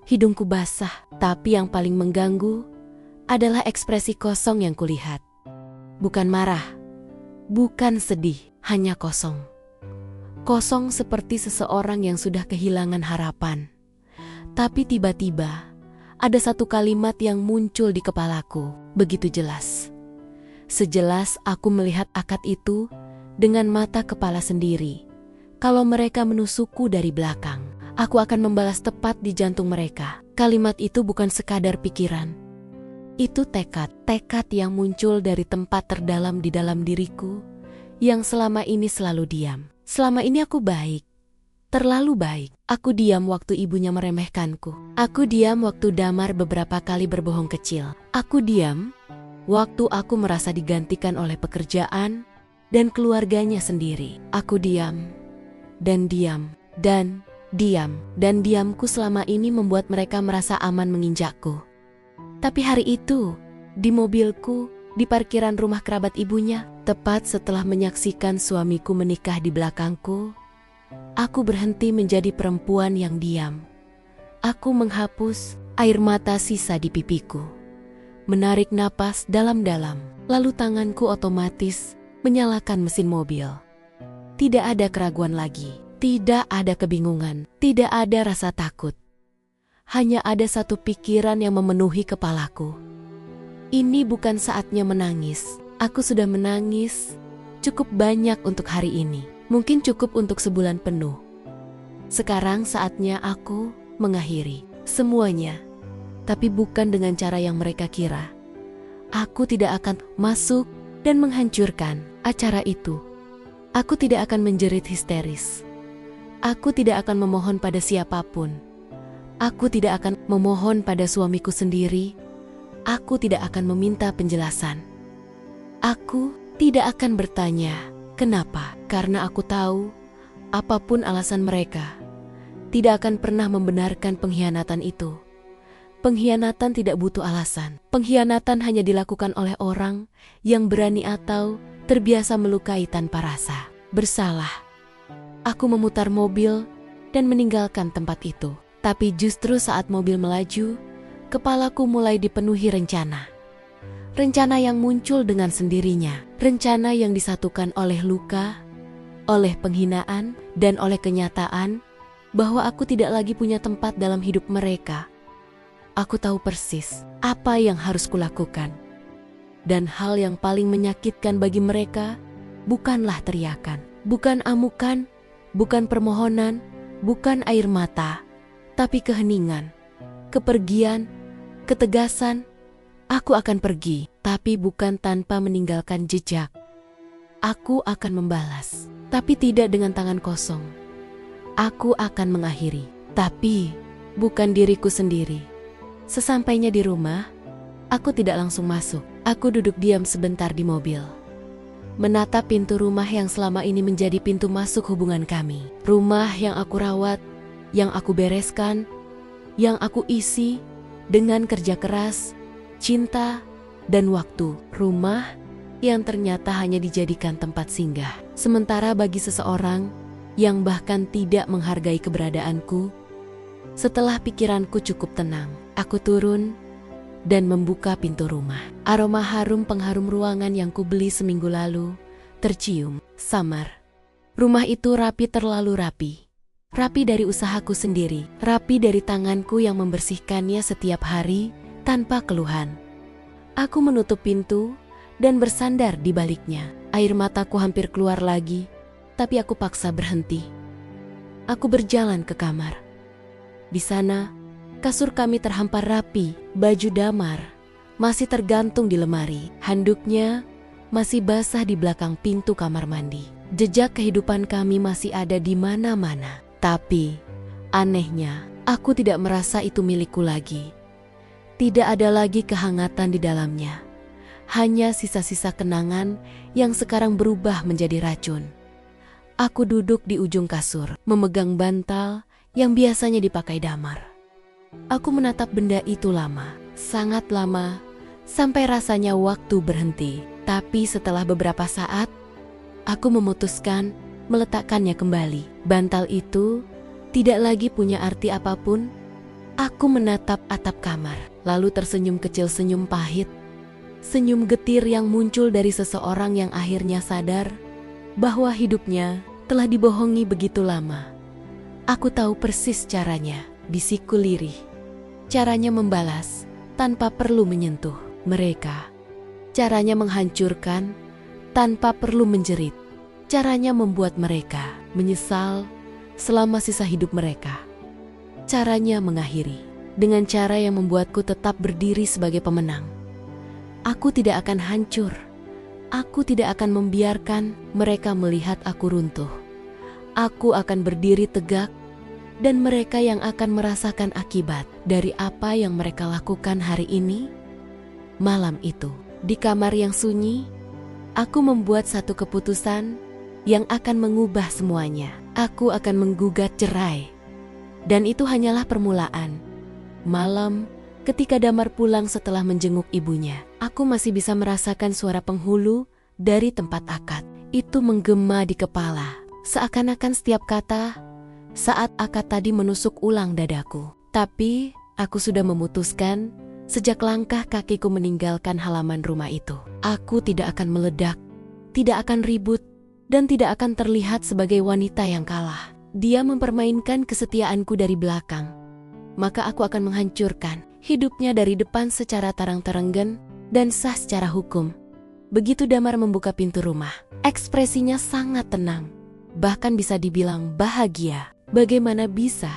hidungku basah, tapi yang paling mengganggu adalah ekspresi kosong yang kulihat. Bukan marah, bukan sedih, hanya kosong. Kosong seperti seseorang yang sudah kehilangan harapan. Tapi tiba-tiba ada satu kalimat yang muncul di kepalaku, begitu jelas. Sejelas aku melihat akad itu dengan mata kepala sendiri. Kalau mereka menusukku dari belakang, aku akan membalas tepat di jantung mereka. Kalimat itu bukan sekadar pikiran. Itu tekad yang muncul dari tempat terdalam di dalam diriku, yang selama ini selalu diam. Selama ini aku baik, terlalu baik. Aku diam waktu ibunya meremehkanku. Aku diam waktu Damar beberapa kali berbohong kecil. Aku diam waktu aku merasa digantikan oleh pekerjaan dan keluarganya sendiri. Aku diam, dan diam, dan diam. Dan diamku selama ini membuat mereka merasa aman menginjakku. Tapi hari itu, di mobilku, di parkiran rumah kerabat ibunya, tepat setelah menyaksikan suamiku menikah di belakangku, aku berhenti menjadi perempuan yang diam. Aku menghapus air mata sisa di pipiku, menarik napas dalam-dalam, lalu tanganku otomatis menyalakan mesin mobil. Tidak ada keraguan lagi, tidak ada kebingungan, tidak ada rasa takut. Hanya ada satu pikiran yang memenuhi kepalaku. Ini bukan saatnya menangis. Aku sudah menangis cukup banyak untuk hari ini. Mungkin cukup untuk sebulan penuh. Sekarang saatnya aku mengakhiri semuanya. Tapi bukan dengan cara yang mereka kira. Aku tidak akan masuk dan menghancurkan acara itu. Aku tidak akan menjerit histeris. Aku tidak akan memohon pada siapapun. Aku tidak akan memohon pada suamiku sendiri. Aku tidak akan meminta penjelasan. Aku tidak akan bertanya, kenapa? Karena aku tahu, apapun alasan mereka, tidak akan pernah membenarkan pengkhianatan itu. Pengkhianatan tidak butuh alasan. Pengkhianatan hanya dilakukan oleh orang yang berani atau terbiasa melukai tanpa rasa bersalah. Aku memutar mobil dan meninggalkan tempat itu. Tapi justru saat mobil melaju, kepalaku mulai dipenuhi rencana. Rencana yang muncul dengan sendirinya. Rencana yang disatukan oleh luka, oleh penghinaan, dan oleh kenyataan bahwa aku tidak lagi punya tempat dalam hidup mereka. Aku tahu persis apa yang harus kulakukan. Dan hal yang paling menyakitkan bagi mereka bukanlah teriakan, bukan amukan, bukan permohonan, bukan air mata, tapi keheningan, kepergian, ketegasan. Aku akan pergi, tapi bukan tanpa meninggalkan jejak. Aku akan membalas, tapi tidak dengan tangan kosong. Aku akan mengakhiri, tapi bukan diriku sendiri. Sesampainya di rumah, aku tidak langsung masuk. Aku duduk diam sebentar di mobil, menatap pintu rumah yang selama ini menjadi pintu masuk hubungan kami. Rumah yang aku rawat, yang aku bereskan, yang aku isi dengan kerja keras, cinta, dan waktu. Rumah yang ternyata hanya dijadikan tempat singgah. Sementara bagi seseorang yang bahkan tidak menghargai keberadaanku, setelah pikiranku cukup tenang, aku turun dan membuka pintu rumah. Aroma harum pengharum ruangan yang kubeli seminggu lalu tercium samar. Rumah itu rapi, terlalu rapi. Rapi dari usahaku sendiri, rapi dari tanganku yang membersihkannya setiap hari tanpa keluhan. Aku menutup pintu dan bersandar di baliknya. Air mataku hampir keluar lagi, tapi aku paksa berhenti. Aku berjalan ke kamar. Di sana, kasur kami terhampar rapi, baju Damar masih tergantung di lemari. Handuknya masih basah di belakang pintu kamar mandi. Jejak kehidupan kami masih ada di mana-mana. Tapi, anehnya, aku tidak merasa itu milikku lagi. Tidak ada lagi kehangatan di dalamnya. Hanya sisa-sisa kenangan yang sekarang berubah menjadi racun. Aku duduk di ujung kasur, memegang bantal yang biasanya dipakai Damar. Aku menatap benda itu lama, sangat lama, sampai rasanya waktu berhenti. Tapi setelah beberapa saat, aku memutuskan meletakkannya kembali. Bantal itu tidak lagi punya arti apapun. Aku menatap atap kamar, lalu tersenyum kecil, senyum pahit. Senyum getir yang muncul dari seseorang yang akhirnya sadar bahwa hidupnya telah dibohongi begitu lama. Aku tahu persis caranya, bisikku lirih. Caranya membalas tanpa perlu menyentuh mereka. Caranya menghancurkan tanpa perlu menjerit. Caranya membuat mereka menyesal selama sisa hidup mereka. Caranya mengakhiri dengan cara yang membuatku tetap berdiri sebagai pemenang. Aku tidak akan hancur. Aku tidak akan membiarkan mereka melihat aku runtuh. Aku akan berdiri tegak, dan mereka yang akan merasakan akibat dari apa yang mereka lakukan hari ini. Malam itu, di kamar yang sunyi, aku membuat satu keputusan yang akan mengubah semuanya. Aku akan menggugat cerai. Dan itu hanyalah permulaan. Malam, ketika Damar pulang setelah menjenguk ibunya, aku masih bisa merasakan suara penghulu dari tempat akad. Itu menggema di kepala, seakan-akan setiap kata saat akad tadi menusuk ulang dadaku. Tapi, aku sudah memutuskan sejak langkah kakiku meninggalkan halaman rumah itu. Aku tidak akan meledak, tidak akan ribut, dan tidak akan terlihat sebagai wanita yang kalah. Dia mempermainkan kesetiaanku dari belakang. Maka aku akan menghancurkan hidupnya dari depan secara tarang-tarenggen dan sah secara hukum. Begitu Damar membuka pintu rumah, ekspresinya sangat tenang, bahkan bisa dibilang bahagia. Bagaimana bisa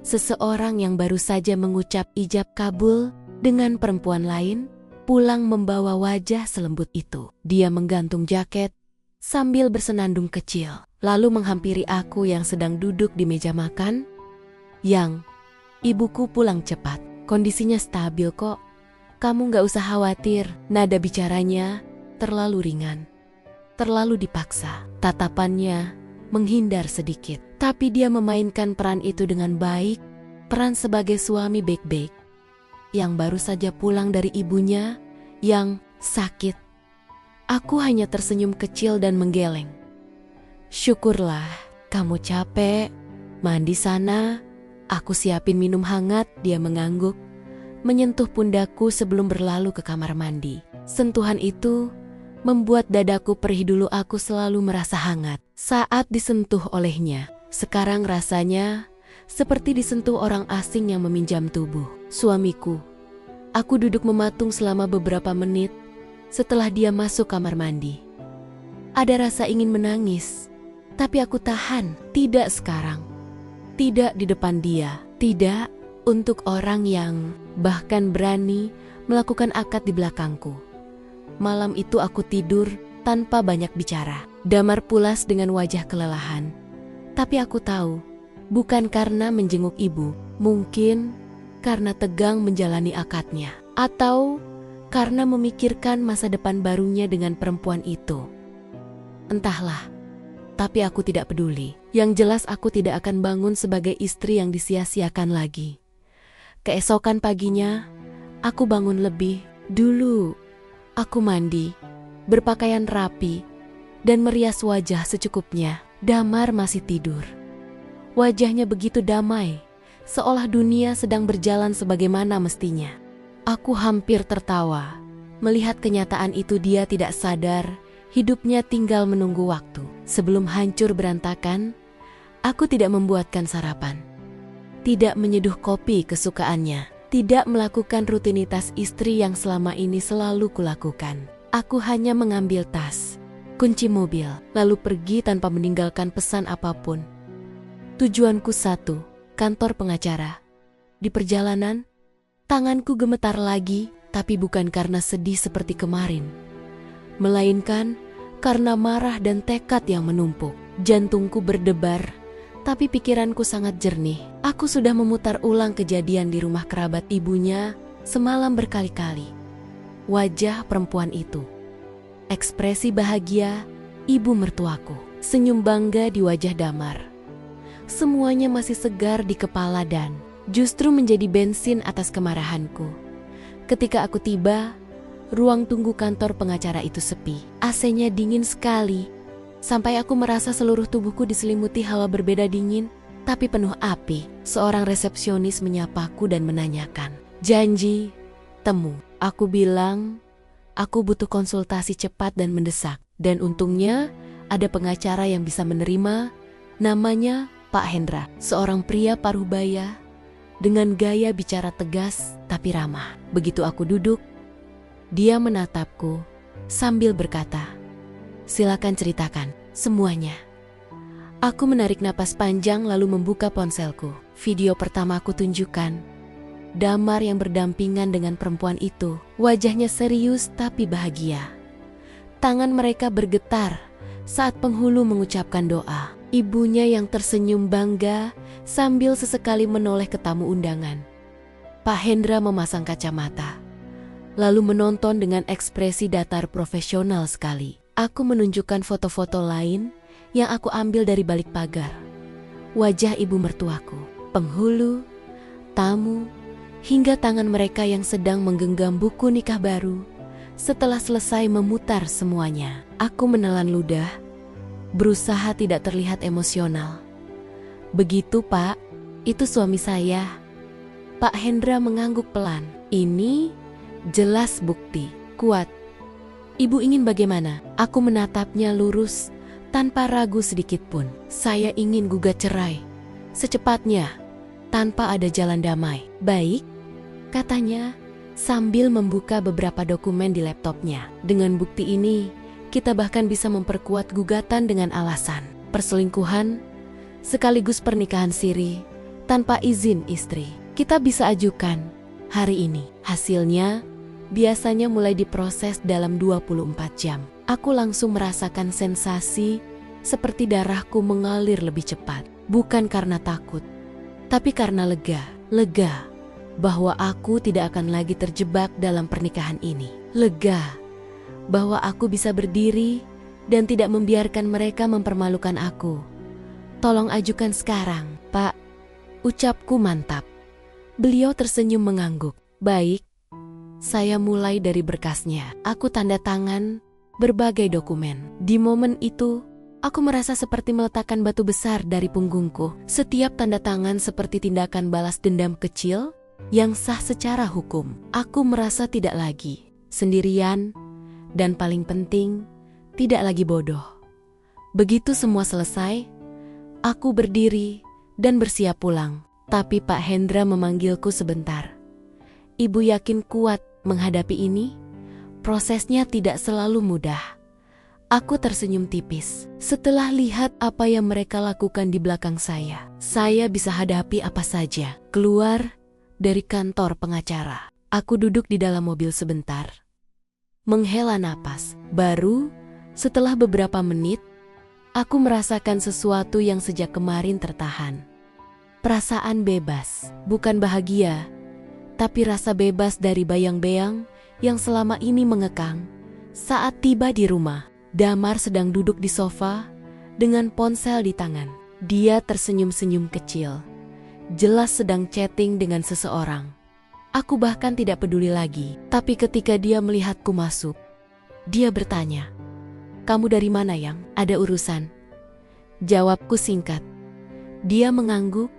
seseorang yang baru saja mengucap ijab kabul dengan perempuan lain pulang membawa wajah selembut itu? Dia menggantung jaket sambil bersenandung kecil, lalu menghampiri aku yang sedang duduk di meja makan. Yang, ibuku pulang cepat. Kondisinya stabil kok. Kamu gak usah khawatir. Nada bicaranya terlalu ringan, terlalu dipaksa. Tatapannya menghindar sedikit. Tapi dia memainkan peran itu dengan baik. Peran sebagai suami baik-baik yang baru saja pulang dari ibunya yang sakit. Aku hanya tersenyum kecil dan menggeleng. Syukurlah, kamu capek. Mandi sana. Aku siapin minum hangat, dia mengangguk. Menyentuh pundakku sebelum berlalu ke kamar mandi. Sentuhan itu membuat dadaku perih. Dulu aku selalu merasa hangat saat disentuh olehnya. Sekarang rasanya seperti disentuh orang asing yang meminjam tubuh. Suamiku. Aku duduk mematung selama beberapa menit setelah dia masuk kamar mandi. Ada rasa ingin menangis, tapi aku tahan. Tidak sekarang. Tidak di depan dia. Tidak untuk orang yang bahkan berani melakukan akad di belakangku. Malam itu aku tidur tanpa banyak bicara. Damar pulas dengan wajah kelelahan. Tapi aku tahu, bukan karena menjenguk ibu. Mungkin karena tegang menjalani akadnya. Atau karena memikirkan masa depan barunya dengan perempuan itu. Entahlah, tapi aku tidak peduli. Yang jelas aku tidak akan bangun sebagai istri yang disia-siakan lagi. Keesokan paginya, aku bangun lebih dulu. Aku mandi, berpakaian rapi, dan merias wajah secukupnya. Damar masih tidur. Wajahnya begitu damai, seolah dunia sedang berjalan sebagaimana mestinya. Aku hampir tertawa. Melihat kenyataan itu, dia tidak sadar hidupnya tinggal menunggu waktu. Sebelum hancur berantakan, aku tidak membuatkan sarapan. Tidak menyeduh kopi kesukaannya. Tidak melakukan rutinitas istri yang selama ini selalu kulakukan. Aku hanya mengambil tas, kunci mobil, lalu pergi tanpa meninggalkan pesan apapun. Tujuanku satu, kantor pengacara. Di perjalanan, tanganku gemetar lagi, tapi bukan karena sedih seperti kemarin, melainkan karena marah dan tekad yang menumpuk. Jantungku berdebar, tapi pikiranku sangat jernih. Aku sudah memutar ulang kejadian di rumah kerabat ibunya semalam berkali-kali. Wajah perempuan itu, ekspresi bahagia ibu mertuaku, senyum bangga di wajah Damar. Semuanya masih segar di kepala dan justru menjadi bensin atas kemarahanku. Ketika aku tiba, ruang tunggu kantor pengacara itu sepi. AC-nya dingin sekali, sampai aku merasa seluruh tubuhku diselimuti hawa berbeda dingin, tapi penuh api. Seorang resepsionis menyapaku dan menanyakan, "Janji, temu." Aku bilang, aku butuh konsultasi cepat dan mendesak. Dan untungnya, ada pengacara yang bisa menerima. Namanya Pak Hendra, seorang pria paruh-baya dengan gaya bicara tegas tapi ramah. Begitu aku duduk, dia menatapku sambil berkata, "Silakan ceritakan semuanya." Aku menarik napas panjang lalu membuka ponselku. Video pertama aku tunjukkan Damar yang berdampingan dengan perempuan itu. Wajahnya serius tapi bahagia. Tangan mereka bergetar saat penghulu mengucapkan doa. Ibunya yang tersenyum bangga sambil sesekali menoleh ke tamu undangan. Pak Hendra memasang kacamata, lalu menonton dengan ekspresi datar profesional sekali. Aku menunjukkan foto-foto lain yang aku ambil dari balik pagar. Wajah ibu mertuaku, penghulu, tamu, hingga tangan mereka yang sedang menggenggam buku nikah baru. Setelah selesai memutar semuanya, aku menelan ludah, berusaha tidak terlihat emosional. "Begitu, Pak, itu suami saya." Pak Hendra mengangguk pelan. "Ini jelas bukti kuat. Ibu ingin bagaimana?" Aku menatapnya lurus, tanpa ragu sedikit pun. "Saya ingin gugat cerai secepatnya, tanpa ada jalan damai." "Baik," katanya, sambil membuka beberapa dokumen di laptopnya. "Dengan bukti ini, kita bahkan bisa memperkuat gugatan dengan alasan perselingkuhan sekaligus pernikahan siri tanpa izin istri. Kita bisa ajukan hari ini. Hasilnya biasanya mulai diproses dalam 24 jam. Aku langsung merasakan sensasi seperti darahku mengalir lebih cepat. Bukan karena takut, tapi karena lega. Lega bahwa aku tidak akan lagi terjebak dalam pernikahan ini. Lega bahwa aku bisa berdiri dan tidak membiarkan mereka mempermalukan aku. "Tolong ajukan sekarang, Pak." Ucapku mantap. Beliau tersenyum mengangguk. "Baik." Saya mulai dari berkasnya. Aku tanda tangan berbagai dokumen. Di momen itu, aku merasa seperti meletakkan batu besar dari punggungku. Setiap tanda tangan seperti tindakan balas dendam kecil yang sah secara hukum. Aku merasa tidak lagi sendirian, dan paling penting, tidak lagi bodoh. Begitu semua selesai, aku berdiri dan bersiap pulang. Tapi Pak Hendra memanggilku sebentar. "Ibu yakin kuat menghadapi ini? Prosesnya tidak selalu mudah." Aku tersenyum tipis. Setelah lihat apa yang mereka lakukan di belakang saya bisa hadapi apa saja. Keluar dari kantor pengacara, aku duduk di dalam mobil sebentar, menghela napas. Baru setelah beberapa menit, aku merasakan sesuatu yang sejak kemarin tertahan. Perasaan bebas, bukan bahagia, tapi rasa bebas dari bayang-bayang yang selama ini mengekang. Saat tiba di rumah, Damar sedang duduk di sofa dengan ponsel di tangan. Dia tersenyum-senyum kecil, jelas sedang chatting dengan seseorang. Aku bahkan tidak peduli lagi. Tapi ketika dia melihatku masuk, dia bertanya, "Kamu dari mana, Yang? Ada urusan?" Jawabku singkat. Dia mengangguk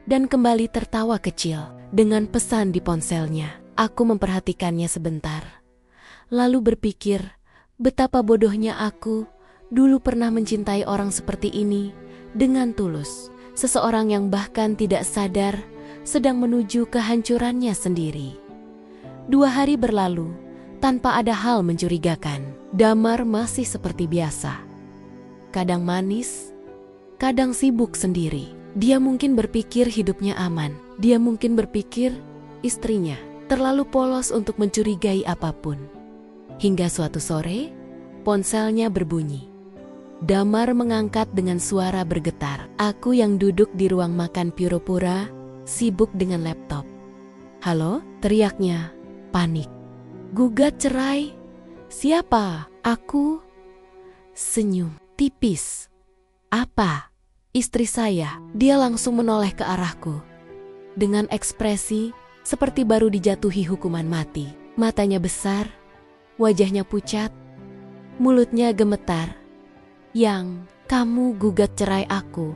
dan kembali tertawa kecil dengan pesan di ponselnya. Aku memperhatikannya sebentar, lalu berpikir betapa bodohnya aku dulu pernah mencintai orang seperti ini dengan tulus. Seseorang yang bahkan tidak sadar sedang menuju kehancurannya sendiri. 2 hari berlalu tanpa ada hal mencurigakan. Damar masih seperti biasa. Kadang manis, kadang sibuk sendiri. Dia mungkin berpikir hidupnya aman. Dia mungkin berpikir istrinya terlalu polos untuk mencurigai apapun. Hingga suatu sore, ponselnya berbunyi. Damar mengangkat dengan suara bergetar. Aku yang duduk di ruang makan pura-pura, sibuk dengan laptop. "Halo?" teriaknya, panik. "Gugat cerai? Siapa?" Aku senyum tipis. "Apa?" "Istri saya." Dia langsung menoleh ke arahku. Dengan ekspresi seperti baru dijatuhi hukuman mati. Matanya besar, wajahnya pucat, mulutnya gemetar. "Yang, kamu gugat cerai aku?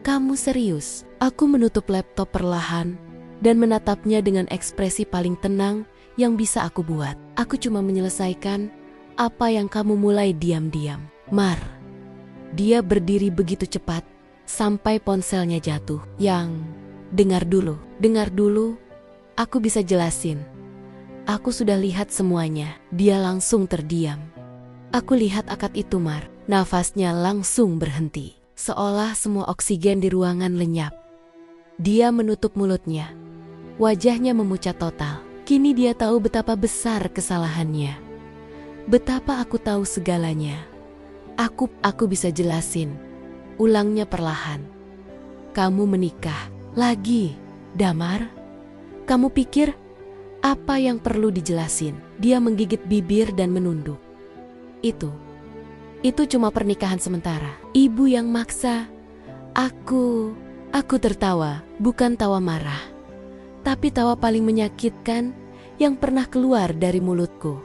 Kamu serius?" Aku menutup laptop perlahan dan menatapnya dengan ekspresi paling tenang yang bisa aku buat. "Aku cuma menyelesaikan apa yang kamu mulai diam-diam." "Mar." Dia berdiri begitu cepat sampai ponselnya jatuh. "Yang, dengar dulu, aku bisa jelasin. Aku sudah lihat semuanya." Dia langsung terdiam. Aku lihat akad itu, Mar. Nafasnya langsung berhenti, seolah semua oksigen di ruangan lenyap. Dia menutup mulutnya. Wajahnya memucat total. Kini dia tahu betapa besar kesalahannya. Betapa aku tahu segalanya. Aku bisa jelasin. Ulangnya perlahan. "Kamu menikah lagi, Damar? Kamu pikir apa yang perlu dijelasin?" Dia menggigit bibir dan menunduk. Itu cuma pernikahan sementara. Ibu yang maksa. Aku tertawa, bukan tawa marah, tapi tawa paling menyakitkan yang pernah keluar dari mulutku.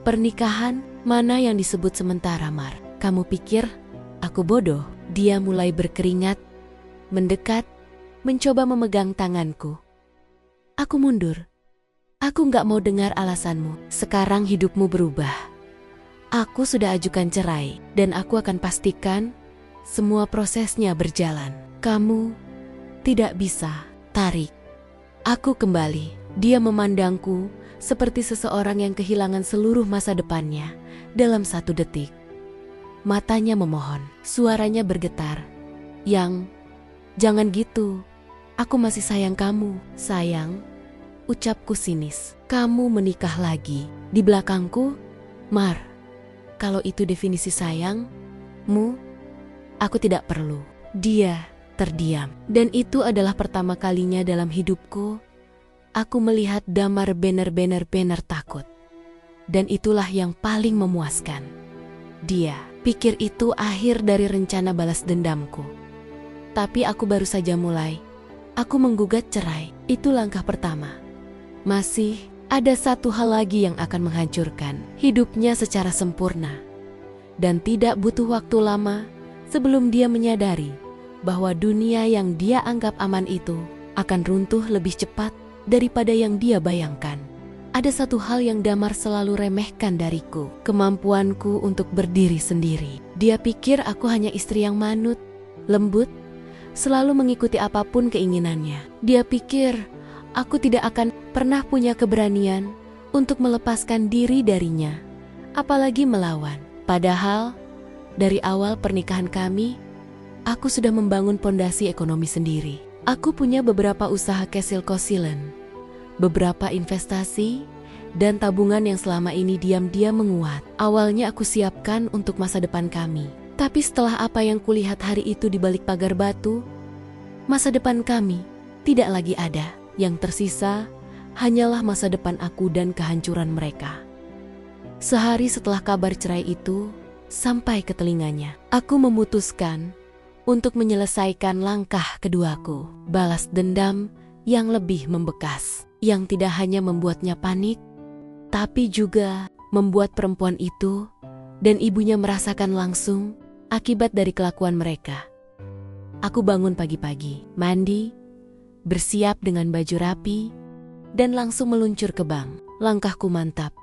"Pernikahan mana yang disebut sementara, Mar? Kamu pikir aku bodoh?" Dia mulai berkeringat, mendekat, mencoba memegang tanganku. Aku mundur. "Aku gak mau dengar alasanmu. Sekarang hidupmu berubah. Aku sudah ajukan cerai dan aku akan pastikan semua prosesnya berjalan. Kamu tidak bisa tarik aku kembali." Dia memandangku seperti seseorang yang kehilangan seluruh masa depannya dalam 1 detik. Matanya memohon, suaranya bergetar. "Yang, jangan gitu. Aku masih sayang kamu." "Sayang?" ucapku sinis. "Kamu menikah lagi di belakangku, Mar. Kalau itu definisi sayangmu, aku tidak perlu." Dia terdiam. Dan itu adalah pertama kalinya dalam hidupku aku melihat Damar benar-benar takut. Dan itulah yang paling memuaskan. Dia pikir itu akhir dari rencana balas dendamku. Tapi aku baru saja mulai. Aku menggugat cerai. Itu langkah pertama. Masih ada satu hal lagi yang akan menghancurkan hidupnya secara sempurna. Dan tidak butuh waktu lama sebelum dia menyadari bahwa dunia yang dia anggap aman itu akan runtuh lebih cepat daripada yang dia bayangkan. Ada satu hal yang Damar selalu remehkan dariku, kemampuanku untuk berdiri sendiri. Dia pikir aku hanya istri yang manut, lembut, selalu mengikuti apapun keinginannya. Dia pikir aku tidak akan pernah punya keberanian untuk melepaskan diri darinya, apalagi melawan. Padahal dari awal pernikahan kami, aku sudah membangun pondasi ekonomi sendiri. Aku punya beberapa usaha kesil-kosilen, beberapa investasi, dan tabungan yang selama ini diam-diam menguat. Awalnya aku siapkan untuk masa depan kami. Tapi setelah apa yang kulihat hari itu di balik pagar batu, masa depan kami tidak lagi ada. Yang tersisa hanyalah masa depan aku dan kehancuran mereka. Sehari setelah kabar cerai itu sampai ke telinganya, aku memutuskan untuk menyelesaikan langkah keduaku. Balas dendam yang lebih membekas, yang tidak hanya membuatnya panik, tapi juga membuat perempuan itu dan ibunya merasakan langsung akibat dari kelakuan mereka. Aku bangun pagi-pagi, mandi, bersiap dengan baju rapi, dan langsung meluncur ke bank. Langkahku mantap,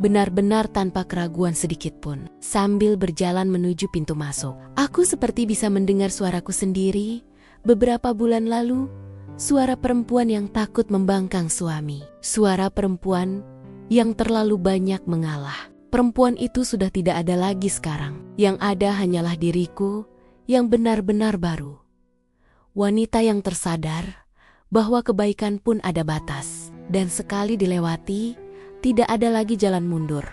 benar-benar tanpa keraguan sedikit pun. Sambil berjalan menuju pintu masuk, aku seperti bisa mendengar suaraku sendiri. Beberapa bulan lalu, suara perempuan yang takut membangkang suami. Suara perempuan yang terlalu banyak mengalah. Perempuan itu sudah tidak ada lagi sekarang. Yang ada hanyalah diriku yang benar-benar baru. Wanita yang tersadar bahwa kebaikan pun ada batas. Dan sekali dilewati, tidak ada lagi jalan mundur.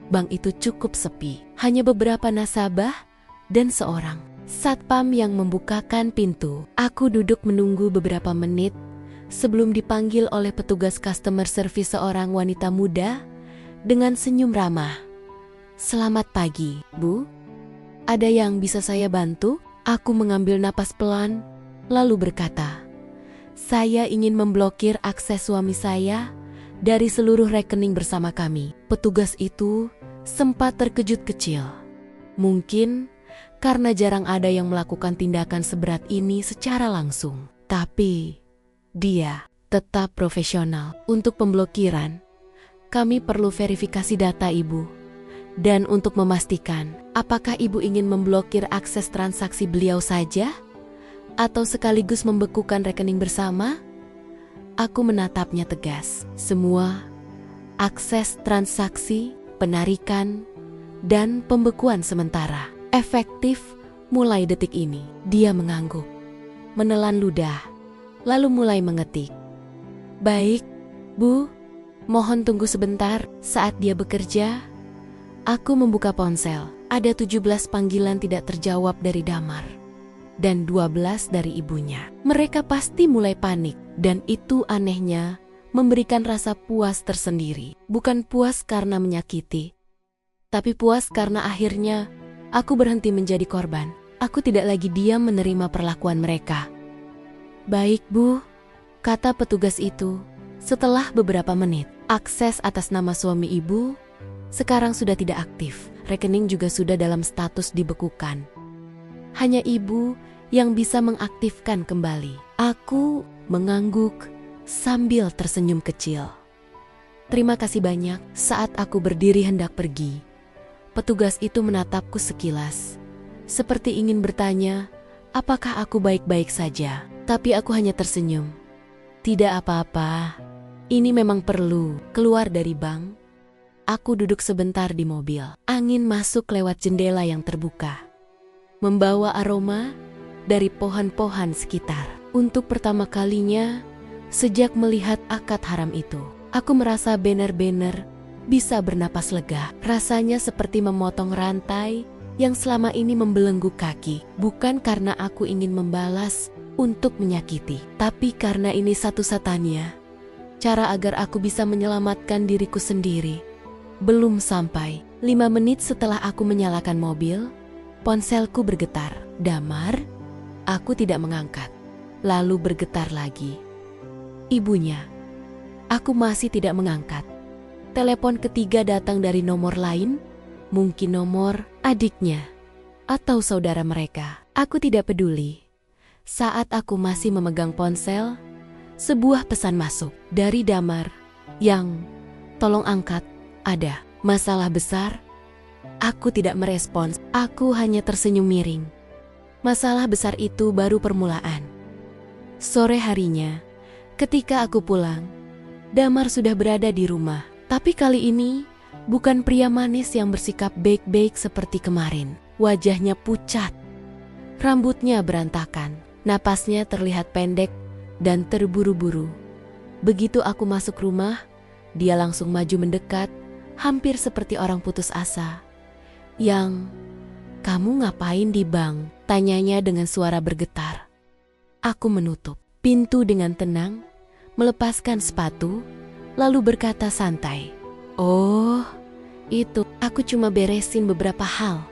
Bank itu cukup sepi. Hanya beberapa nasabah dan seorang satpam yang membukakan pintu. Aku duduk menunggu beberapa menit sebelum dipanggil oleh petugas customer service seorang wanita muda dengan senyum ramah. "Selamat pagi, Bu. Ada yang bisa saya bantu?" Aku mengambil napas pelan, lalu berkata, "Saya ingin memblokir akses suami saya dari seluruh rekening bersama kami." Petugas itu sempat terkejut kecil. Mungkin karena jarang ada yang melakukan tindakan seberat ini secara langsung. Tapi dia tetap profesional. "Untuk pemblokiran, kami perlu verifikasi data Ibu. Dan untuk memastikan, apakah Ibu ingin memblokir akses transaksi beliau saja? Atau sekaligus membekukan rekening bersama?" Aku menatapnya tegas. "Semua akses transaksi, penarikan, dan pembekuan sementara efektif mulai detik ini." Dia mengangguk, menelan ludah, lalu mulai mengetik. "Baik, Bu, mohon tunggu sebentar." Saat dia bekerja, aku membuka ponsel. Ada 17 panggilan tidak terjawab dari Damar dan 12 dari ibunya. Mereka pasti mulai panik, dan itu anehnya memberikan rasa puas tersendiri. Bukan puas karena menyakiti, tapi puas karena akhirnya aku berhenti menjadi korban. Aku tidak lagi diam menerima perlakuan mereka. "Baik, Bu," kata petugas itu setelah beberapa menit. "Akses atas nama suami Ibu sekarang sudah tidak aktif. Rekening juga sudah dalam status dibekukan. Hanya Ibu yang bisa mengaktifkan kembali." Aku mengangguk sambil tersenyum kecil. "Terima kasih banyak." Saat aku berdiri hendak pergi, petugas itu menatapku sekilas, seperti ingin bertanya apakah aku baik-baik saja. Tapi aku hanya tersenyum. "Tidak apa-apa, ini memang perlu." Keluar dari bank, aku duduk sebentar di mobil. Angin masuk lewat jendela yang terbuka, membawa aroma dari pohon-pohon sekitar. Untuk pertama kalinya sejak melihat akad haram itu, aku merasa benar-benar bisa bernapas lega. Rasanya seperti memotong rantai yang selama ini membelenggu kaki. Bukan karena aku ingin membalas untuk menyakiti, tapi karena ini satu-satunya cara agar aku bisa menyelamatkan diriku sendiri. Belum sampai 5 menit setelah aku menyalakan mobil, ponselku bergetar. "Damar?" Aku tidak mengangkat. Lalu bergetar lagi. Ibunya. Aku masih tidak mengangkat. Telepon ketiga datang dari nomor lain, mungkin nomor adiknya atau saudara mereka. Aku tidak peduli. Saat aku masih memegang ponsel, sebuah pesan masuk dari Damar yang, "Tolong angkat, ada masalah besar." Aku tidak merespons, aku hanya tersenyum miring. Masalah besar itu baru permulaan. Sore harinya, ketika aku pulang, Damar sudah berada di rumah. Tapi kali ini bukan pria manis yang bersikap baik-baik seperti kemarin. Wajahnya pucat, rambutnya berantakan, napasnya terlihat pendek dan terburu-buru. Begitu aku masuk rumah, dia langsung maju mendekat, hampir seperti orang putus asa. Kamu ngapain di bank?" tanyanya dengan suara bergetar. Aku menutup pintu dengan tenang, melepaskan sepatu, lalu berkata santai, "Oh, itu, aku cuma beresin beberapa hal."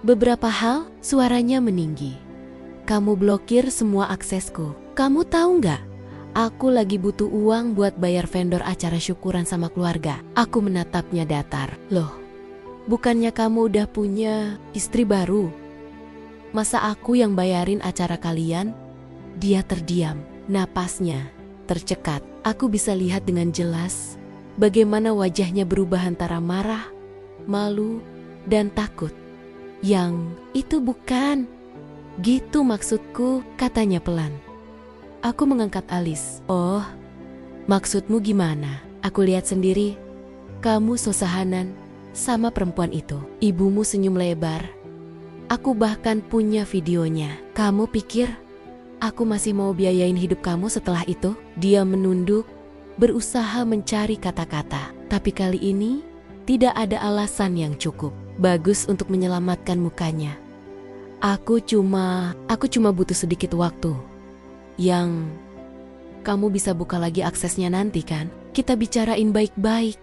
"Beberapa hal?" Suaranya meninggi. "Kamu blokir semua aksesku. Kamu tahu nggak? Aku lagi butuh uang buat bayar vendor acara syukuran sama keluarga." Aku menatapnya datar. "Loh, bukannya kamu udah punya istri baru? Masa aku yang bayarin acara kalian?" Dia terdiam, napasnya tercekat. Aku bisa lihat dengan jelas bagaimana wajahnya berubah antara marah, malu, dan takut. Itu bukan gitu maksudku," katanya pelan. Aku mengangkat alis. "Oh, maksudmu gimana?" Aku lihat sendiri Kamu sosahanan sama perempuan itu. Ibumu senyum lebar. Aku bahkan punya videonya. Kamu pikir aku masih mau biayain hidup kamu setelah itu? Dia menunduk, berusaha mencari kata-kata. Tapi kali ini tidak ada alasan yang cukup bagus untuk menyelamatkan mukanya. Aku cuma butuh sedikit waktu. Yang kamu bisa buka lagi aksesnya nanti kan? Kita bicarain baik-baik.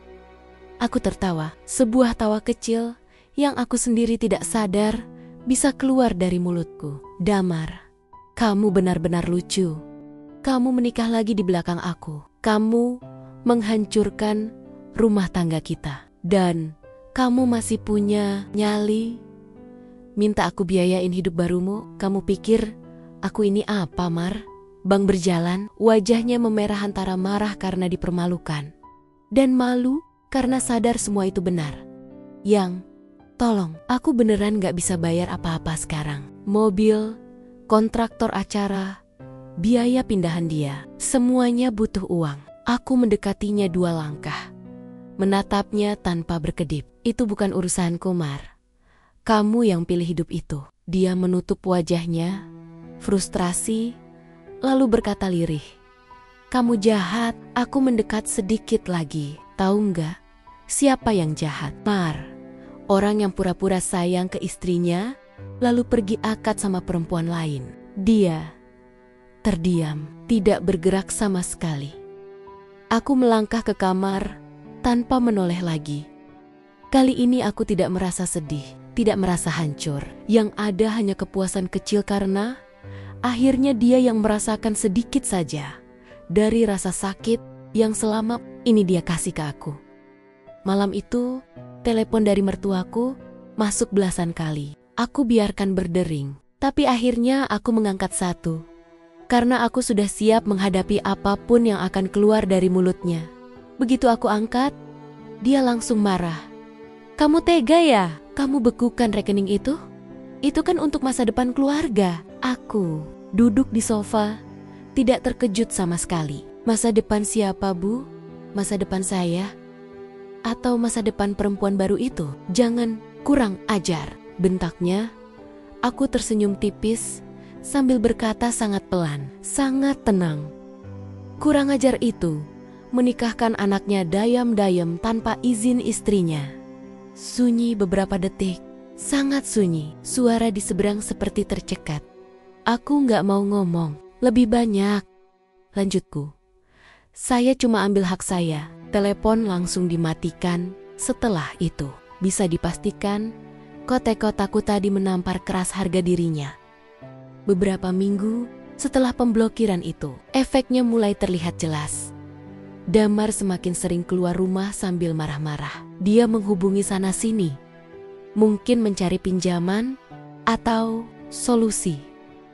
Aku tertawa, sebuah tawa kecil yang aku sendiri tidak sadar bisa keluar dari mulutku. Damar, kamu benar-benar lucu. Kamu menikah lagi di belakang aku. Kamu menghancurkan rumah tangga kita. Dan kamu masih punya nyali. Minta aku biayain hidup barumu. Kamu pikir aku ini apa, Mar? Bang berjalan, wajahnya memerah antara marah karena dipermalukan dan malu karena sadar semua itu benar. Yang, tolong, aku beneran gak bisa bayar apa-apa sekarang. Mobil, kontraktor acara, biaya pindahan dia, semuanya butuh uang. Aku mendekatinya 2 langkah, menatapnya tanpa berkedip. Itu bukan urusanku, Mar. Kamu yang pilih hidup itu. Dia menutup wajahnya, frustrasi, lalu berkata lirih. Kamu jahat. Aku mendekat sedikit lagi. Tahu nggak siapa yang jahat? Mar, orang yang pura-pura sayang ke istrinya, lalu pergi akad sama perempuan lain. Dia terdiam, tidak bergerak sama sekali. Aku melangkah ke kamar tanpa menoleh lagi. Kali ini aku tidak merasa sedih, tidak merasa hancur. Yang ada hanya kepuasan kecil karena akhirnya dia yang merasakan sedikit saja dari rasa sakit yang selama ini dia kasih ke aku. Malam itu, telepon dari mertuaku masuk belasan kali. Aku biarkan berdering, tapi akhirnya aku mengangkat satu. Karena aku sudah siap menghadapi apapun yang akan keluar dari mulutnya. Begitu aku angkat, dia langsung marah. Kamu tega ya? Kamu bekukan rekening itu? Itu kan untuk masa depan keluarga. Aku duduk di sofa, tidak terkejut sama sekali. Masa depan siapa, Bu? Masa depan saya? Atau masa depan perempuan baru itu? Jangan kurang ajar, bentaknya. Aku tersenyum tipis sambil berkata sangat pelan, sangat tenang. Kurang ajar itu menikahkan anaknya dayam-dayam tanpa izin istrinya. Sunyi beberapa detik, sangat sunyi. Suara di seberang seperti tercekat. Aku nggak mau ngomong lebih banyak. Lanjutku. Saya cuma ambil hak saya. Telepon langsung dimatikan. Setelah itu, bisa dipastikan kotek-kotakku tadi menampar keras harga dirinya. Beberapa minggu setelah pemblokiran itu, efeknya mulai terlihat jelas. Damar semakin sering keluar rumah sambil marah-marah. Dia menghubungi sana-sini, mungkin mencari pinjaman atau solusi.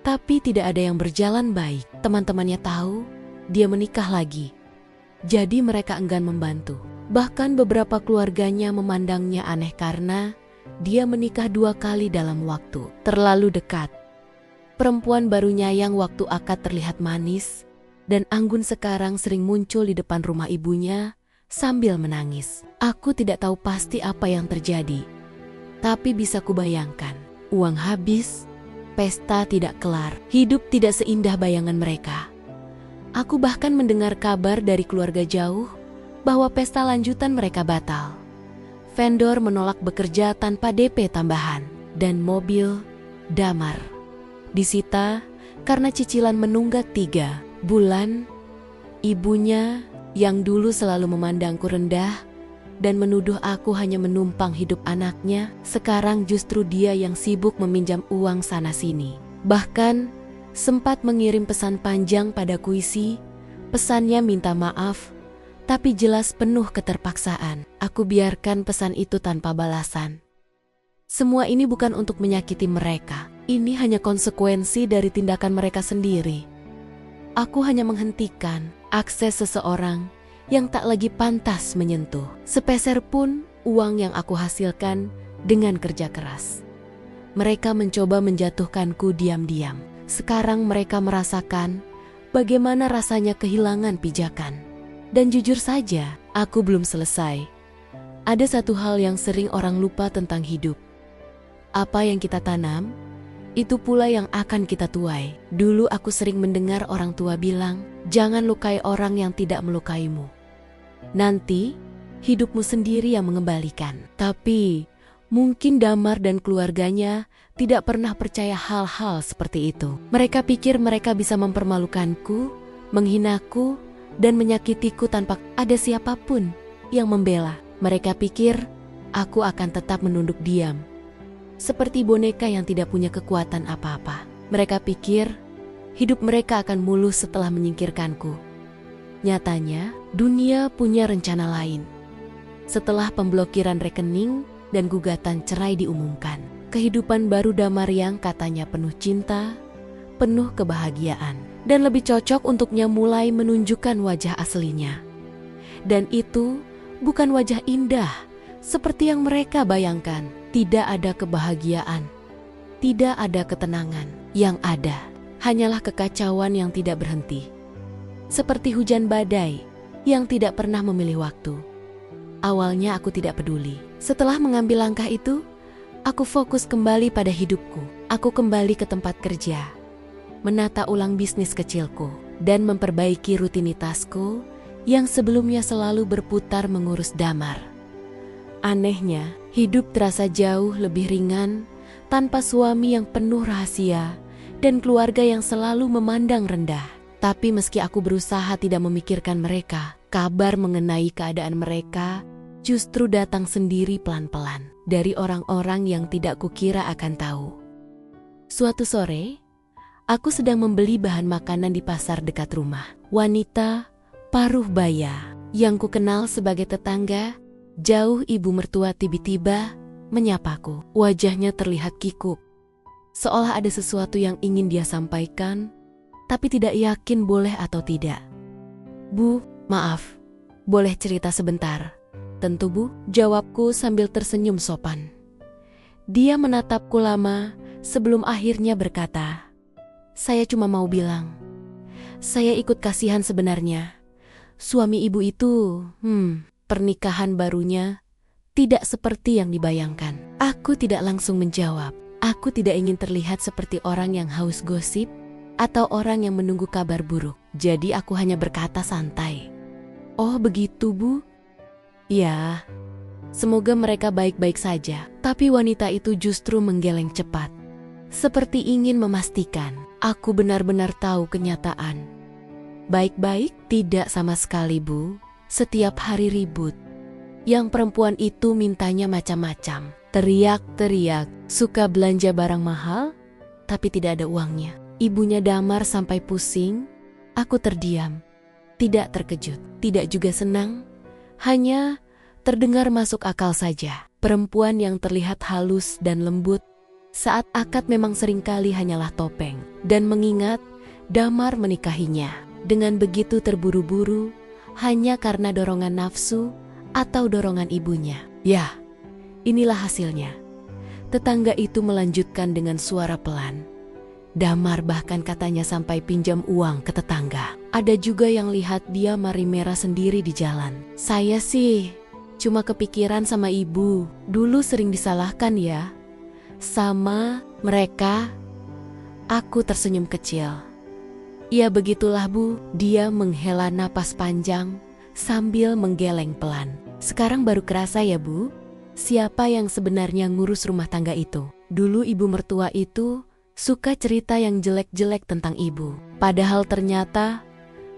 Tapi tidak ada yang berjalan baik. Teman-temannya tahu dia menikah lagi. Jadi mereka enggan membantu. Bahkan beberapa keluarganya memandangnya aneh karena dia menikah 2 kali dalam waktu terlalu dekat. Perempuan barunya yang waktu akad terlihat manis dan anggun sekarang sering muncul di depan rumah ibunya sambil menangis. Aku tidak tahu pasti apa yang terjadi. Tapi bisa kubayangkan, uang habis, pesta tidak kelar, hidup tidak seindah bayangan mereka. Aku bahkan mendengar kabar dari keluarga jauh bahwa pesta lanjutan mereka batal. Vendor menolak bekerja tanpa DP tambahan, dan mobil Damar disita karena cicilan menunggak 3 bulan. Ibunya yang dulu selalu memandangku rendah dan menuduh aku hanya menumpang hidup anaknya, sekarang justru dia yang sibuk meminjam uang sana-sini. Bahkan sempat mengirim pesan panjang pada puisi. Pesannya minta maaf, tapi jelas penuh keterpaksaan. Aku biarkan pesan itu tanpa balasan. Semua ini bukan untuk menyakiti mereka. Ini hanya konsekuensi dari tindakan mereka sendiri. Aku hanya menghentikan akses seseorang yang tak lagi pantas menyentuh sepeser pun uang yang aku hasilkan dengan kerja keras. Mereka mencoba menjatuhkanku diam-diam. Sekarang mereka merasakan bagaimana rasanya kehilangan pijakan. Dan jujur saja, aku belum selesai. Ada satu hal yang sering orang lupa tentang hidup. Apa yang kita tanam, itu pula yang akan kita tuai. Dulu aku sering mendengar orang tua bilang, jangan lukai orang yang tidak melukaimu. Nanti, hidupmu sendiri yang mengembalikan. Tapi, mungkin Damar dan keluarganya tidak pernah percaya hal-hal seperti itu. Mereka pikir mereka bisa mempermalukanku, menghinaku, dan menyakitiku tanpa ada siapapun yang membela. Mereka pikir aku akan tetap menunduk diam, seperti boneka yang tidak punya kekuatan apa-apa. Mereka pikir hidup mereka akan mulus setelah menyingkirkanku. Nyatanya, dunia punya rencana lain. Setelah pemblokiran rekening dan gugatan cerai diumumkan, kehidupan baru Damar yang katanya penuh cinta, penuh kebahagiaan, dan lebih cocok untuknya mulai menunjukkan wajah aslinya. Dan itu bukan wajah indah seperti yang mereka bayangkan. Tidak ada kebahagiaan, tidak ada ketenangan. Yang ada hanyalah kekacauan yang tidak berhenti. Seperti hujan badai yang tidak pernah memilih waktu. Awalnya aku tidak peduli. Setelah mengambil langkah itu, aku fokus kembali pada hidupku. Aku kembali ke tempat kerja, menata ulang bisnis kecilku, dan memperbaiki rutinitasku yang sebelumnya selalu berputar mengurus Damar. Anehnya, hidup terasa jauh lebih ringan tanpa suami yang penuh rahasia dan keluarga yang selalu memandang rendah. Tapi meski aku berusaha tidak memikirkan mereka, kabar mengenai keadaan mereka justru datang sendiri pelan-pelan dari orang-orang yang tidak kukira akan tahu. Suatu sore, aku sedang membeli bahan makanan di pasar dekat rumah. Wanita paruh baya yang kukenal sebagai tetangga jauh ibu mertua tiba-tiba menyapaku. Wajahnya terlihat kikuk, seolah ada sesuatu yang ingin dia sampaikan, tapi tidak yakin boleh atau tidak. Bu, maaf, boleh cerita sebentar? Tentu bu, jawabku sambil tersenyum sopan. Dia menatapku lama sebelum akhirnya berkata, saya cuma mau bilang, saya ikut kasihan sebenarnya. Suami ibu itu, pernikahan barunya tidak seperti yang dibayangkan. Aku tidak langsung menjawab. Aku tidak ingin terlihat seperti orang yang haus gosip atau orang yang menunggu kabar buruk. Jadi aku hanya berkata santai. Oh begitu bu? Ya, semoga mereka baik-baik saja. Tapi wanita itu justru menggeleng cepat, seperti ingin memastikan aku benar-benar tahu kenyataan. Baik-baik? Tidak sama sekali bu. Setiap hari ribut. Yang perempuan itu mintanya macam-macam. Teriak-teriak, suka belanja barang mahal, tapi tidak ada uangnya. Ibunya Damar sampai pusing. Aku terdiam. Tidak terkejut, tidak juga senang. Hanya terdengar masuk akal saja. Perempuan yang terlihat halus dan lembut saat akad memang seringkali hanyalah topeng. Dan mengingat Damar menikahinya dengan begitu terburu-buru, hanya karena dorongan nafsu atau dorongan ibunya. Ya, inilah hasilnya. Tetangga itu melanjutkan dengan suara pelan. Damar bahkan katanya sampai pinjam uang ke tetangga. Ada juga yang lihat dia mari merah sendiri di jalan. Saya sih cuma kepikiran sama ibu. Dulu sering disalahkan ya sama mereka. Aku tersenyum kecil. Ya begitulah bu. Dia menghela napas panjang sambil menggeleng pelan. Sekarang baru kerasa ya bu, siapa yang sebenarnya ngurus rumah tangga itu. Dulu ibu mertua itu suka cerita yang jelek-jelek tentang ibu. Padahal ternyata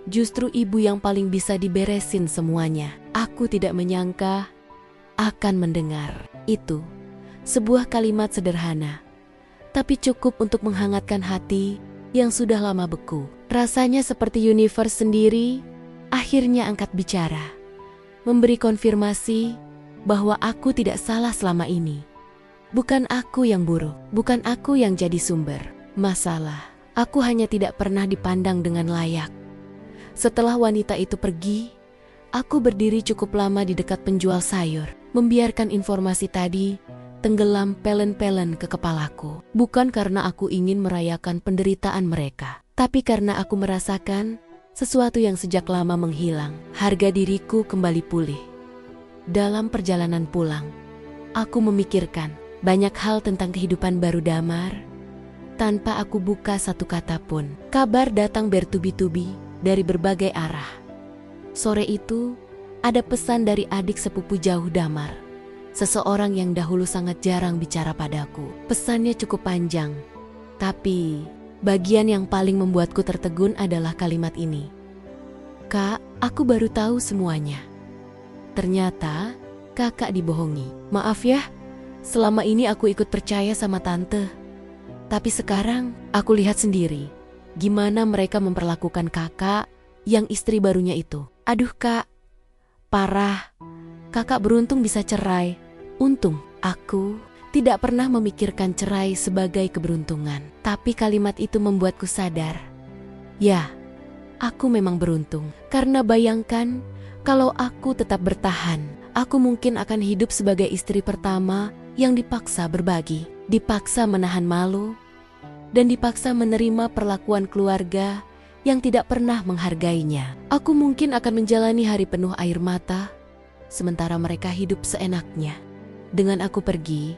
justru ibu yang paling bisa diberesin semuanya. Aku tidak menyangka akan mendengar itu. Sebuah kalimat sederhana, tapi cukup untuk menghangatkan hati yang sudah lama beku. Rasanya seperti universe sendiri akhirnya angkat bicara, memberi konfirmasi bahwa aku tidak salah selama ini. Bukan aku yang buruk, bukan aku yang jadi sumber masalah. Aku hanya tidak pernah dipandang dengan layak. Setelah wanita itu pergi, aku berdiri cukup lama di dekat penjual sayur, membiarkan informasi tadi tenggelam pelen-pelen ke kepalaku. Bukan karena aku ingin merayakan penderitaan mereka, tapi karena aku merasakan sesuatu yang sejak lama menghilang. Harga diriku kembali pulih. Dalam perjalanan pulang, aku memikirkan banyak hal tentang kehidupan baru Damar. Tanpa aku buka satu kata pun, kabar datang bertubi-tubi dari berbagai arah. Sore itu, ada pesan dari adik sepupu jauh Damar, seseorang yang dahulu sangat jarang bicara padaku. Pesannya cukup panjang, tapi bagian yang paling membuatku tertegun adalah kalimat ini. "Kak, aku baru tahu semuanya. Ternyata kakak dibohongi. Maaf ya, selama ini aku ikut percaya sama tante. Tapi sekarang aku lihat sendiri gimana mereka memperlakukan kakak yang istri barunya itu. Aduh kak, parah. Kakak beruntung bisa cerai. Untung aku tidak pernah memikirkan cerai sebagai keberuntungan. Tapi kalimat itu membuatku sadar. Ya, aku memang beruntung. Karena bayangkan kalau aku tetap bertahan, aku mungkin akan hidup sebagai istri pertama yang dipaksa berbagi, dipaksa menahan malu, dan dipaksa menerima perlakuan keluarga yang tidak pernah menghargainya. Aku mungkin akan menjalani hari penuh air mata, sementara mereka hidup seenaknya. Dengan aku pergi,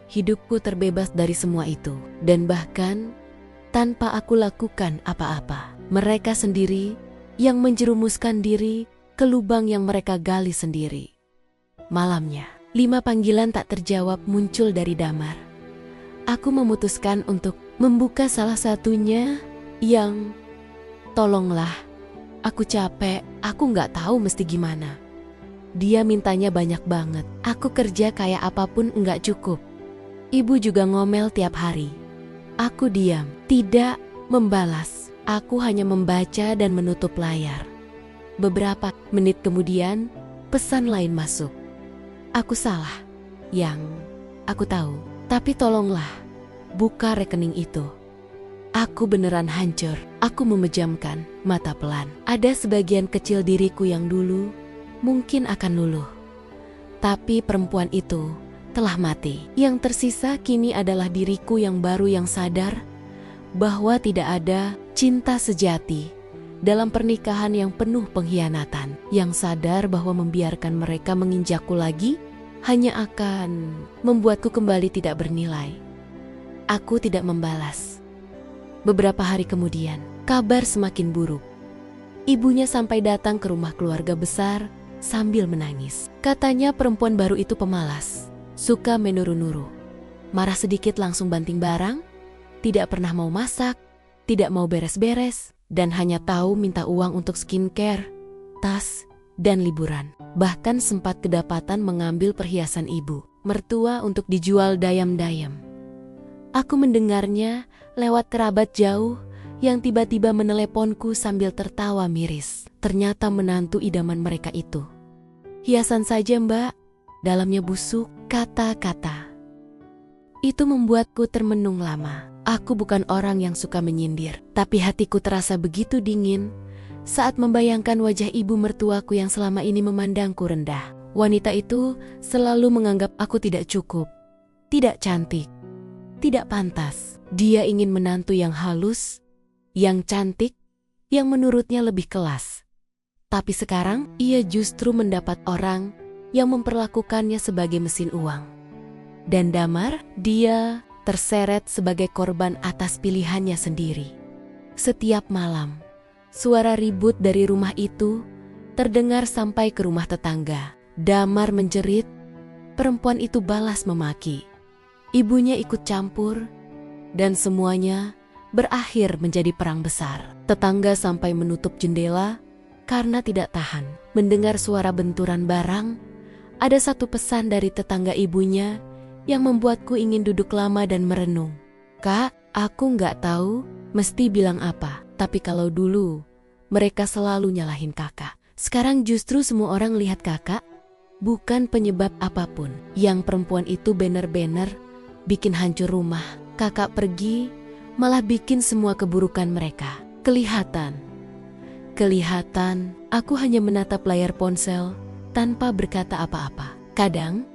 hidupku terbebas dari semua itu. Dan bahkan, tanpa aku lakukan apa-apa, mereka sendiri yang menjerumuskan diri ke lubang yang mereka gali sendiri. Malamnya, 5 panggilan tak terjawab muncul dari Damar. Aku memutuskan untuk membuka salah satunya yang, "Tolonglah, aku capek, aku nggak tahu mesti gimana." Dia mintanya banyak banget. Aku kerja kayak apapun nggak cukup. Ibu juga ngomel tiap hari. Aku diam, tidak membalas. Aku hanya membaca dan menutup layar. Beberapa menit kemudian, pesan lain masuk. Aku salah. Yang aku tahu. Tapi tolonglah, buka rekening itu. Aku beneran hancur. Aku memejamkan mata pelan. Ada sebagian kecil diriku yang dulu mungkin akan luluh. Tapi perempuan itu telah mati. Yang tersisa kini adalah diriku yang baru yang sadar bahwa tidak ada cinta sejati dalam pernikahan yang penuh pengkhianatan. Yang sadar bahwa membiarkan mereka menginjakku lagi hanya akan membuatku kembali tidak bernilai. Aku tidak membalas. Beberapa hari kemudian, kabar semakin buruk. Ibunya sampai datang ke rumah keluarga besar sambil menangis. Katanya perempuan baru itu pemalas, suka menuru-nuru. Marah sedikit langsung banting barang, tidak pernah mau masak, tidak mau beres-beres, dan hanya tahu minta uang untuk skincare, tas, dan liburan. Bahkan sempat kedapatan mengambil perhiasan ibu mertua untuk dijual dayam-dayam. Aku mendengarnya lewat kerabat jauh yang tiba-tiba meneleponku sambil tertawa miris. Ternyata menantu idaman mereka itu. "Hiasan saja mbak, dalamnya busuk," kata-kata. Itu membuatku termenung lama. Aku bukan orang yang suka menyindir, tapi hatiku terasa begitu dingin saat membayangkan wajah ibu mertuaku yang selama ini memandangku rendah. Wanita itu selalu menganggap aku tidak cukup, tidak cantik, tidak pantas. Dia ingin menantu yang halus, yang cantik, yang menurutnya lebih kelas. Tapi sekarang ia justru mendapat orang yang memperlakukannya sebagai mesin uang. Dan Damar, dia terseret sebagai korban atas pilihannya sendiri. Setiap malam, suara ribut dari rumah itu terdengar sampai ke rumah tetangga. Damar menjerit, perempuan itu balas memaki. Ibunya ikut campur, dan semuanya berakhir menjadi perang besar. Tetangga sampai menutup jendela karena tidak tahan mendengar suara benturan barang. Ada satu pesan dari tetangga ibunya yang membuatku ingin duduk lama dan merenung. "Kak, aku nggak tahu mesti bilang apa, tapi kalau dulu mereka selalu nyalahin kakak. Sekarang justru semua orang lihat kakak bukan penyebab apapun." Yang perempuan itu bener-bener bikin hancur rumah. Kakak pergi malah bikin semua keburukan mereka kelihatan. Aku hanya menatap layar ponsel tanpa berkata apa-apa. Kadang,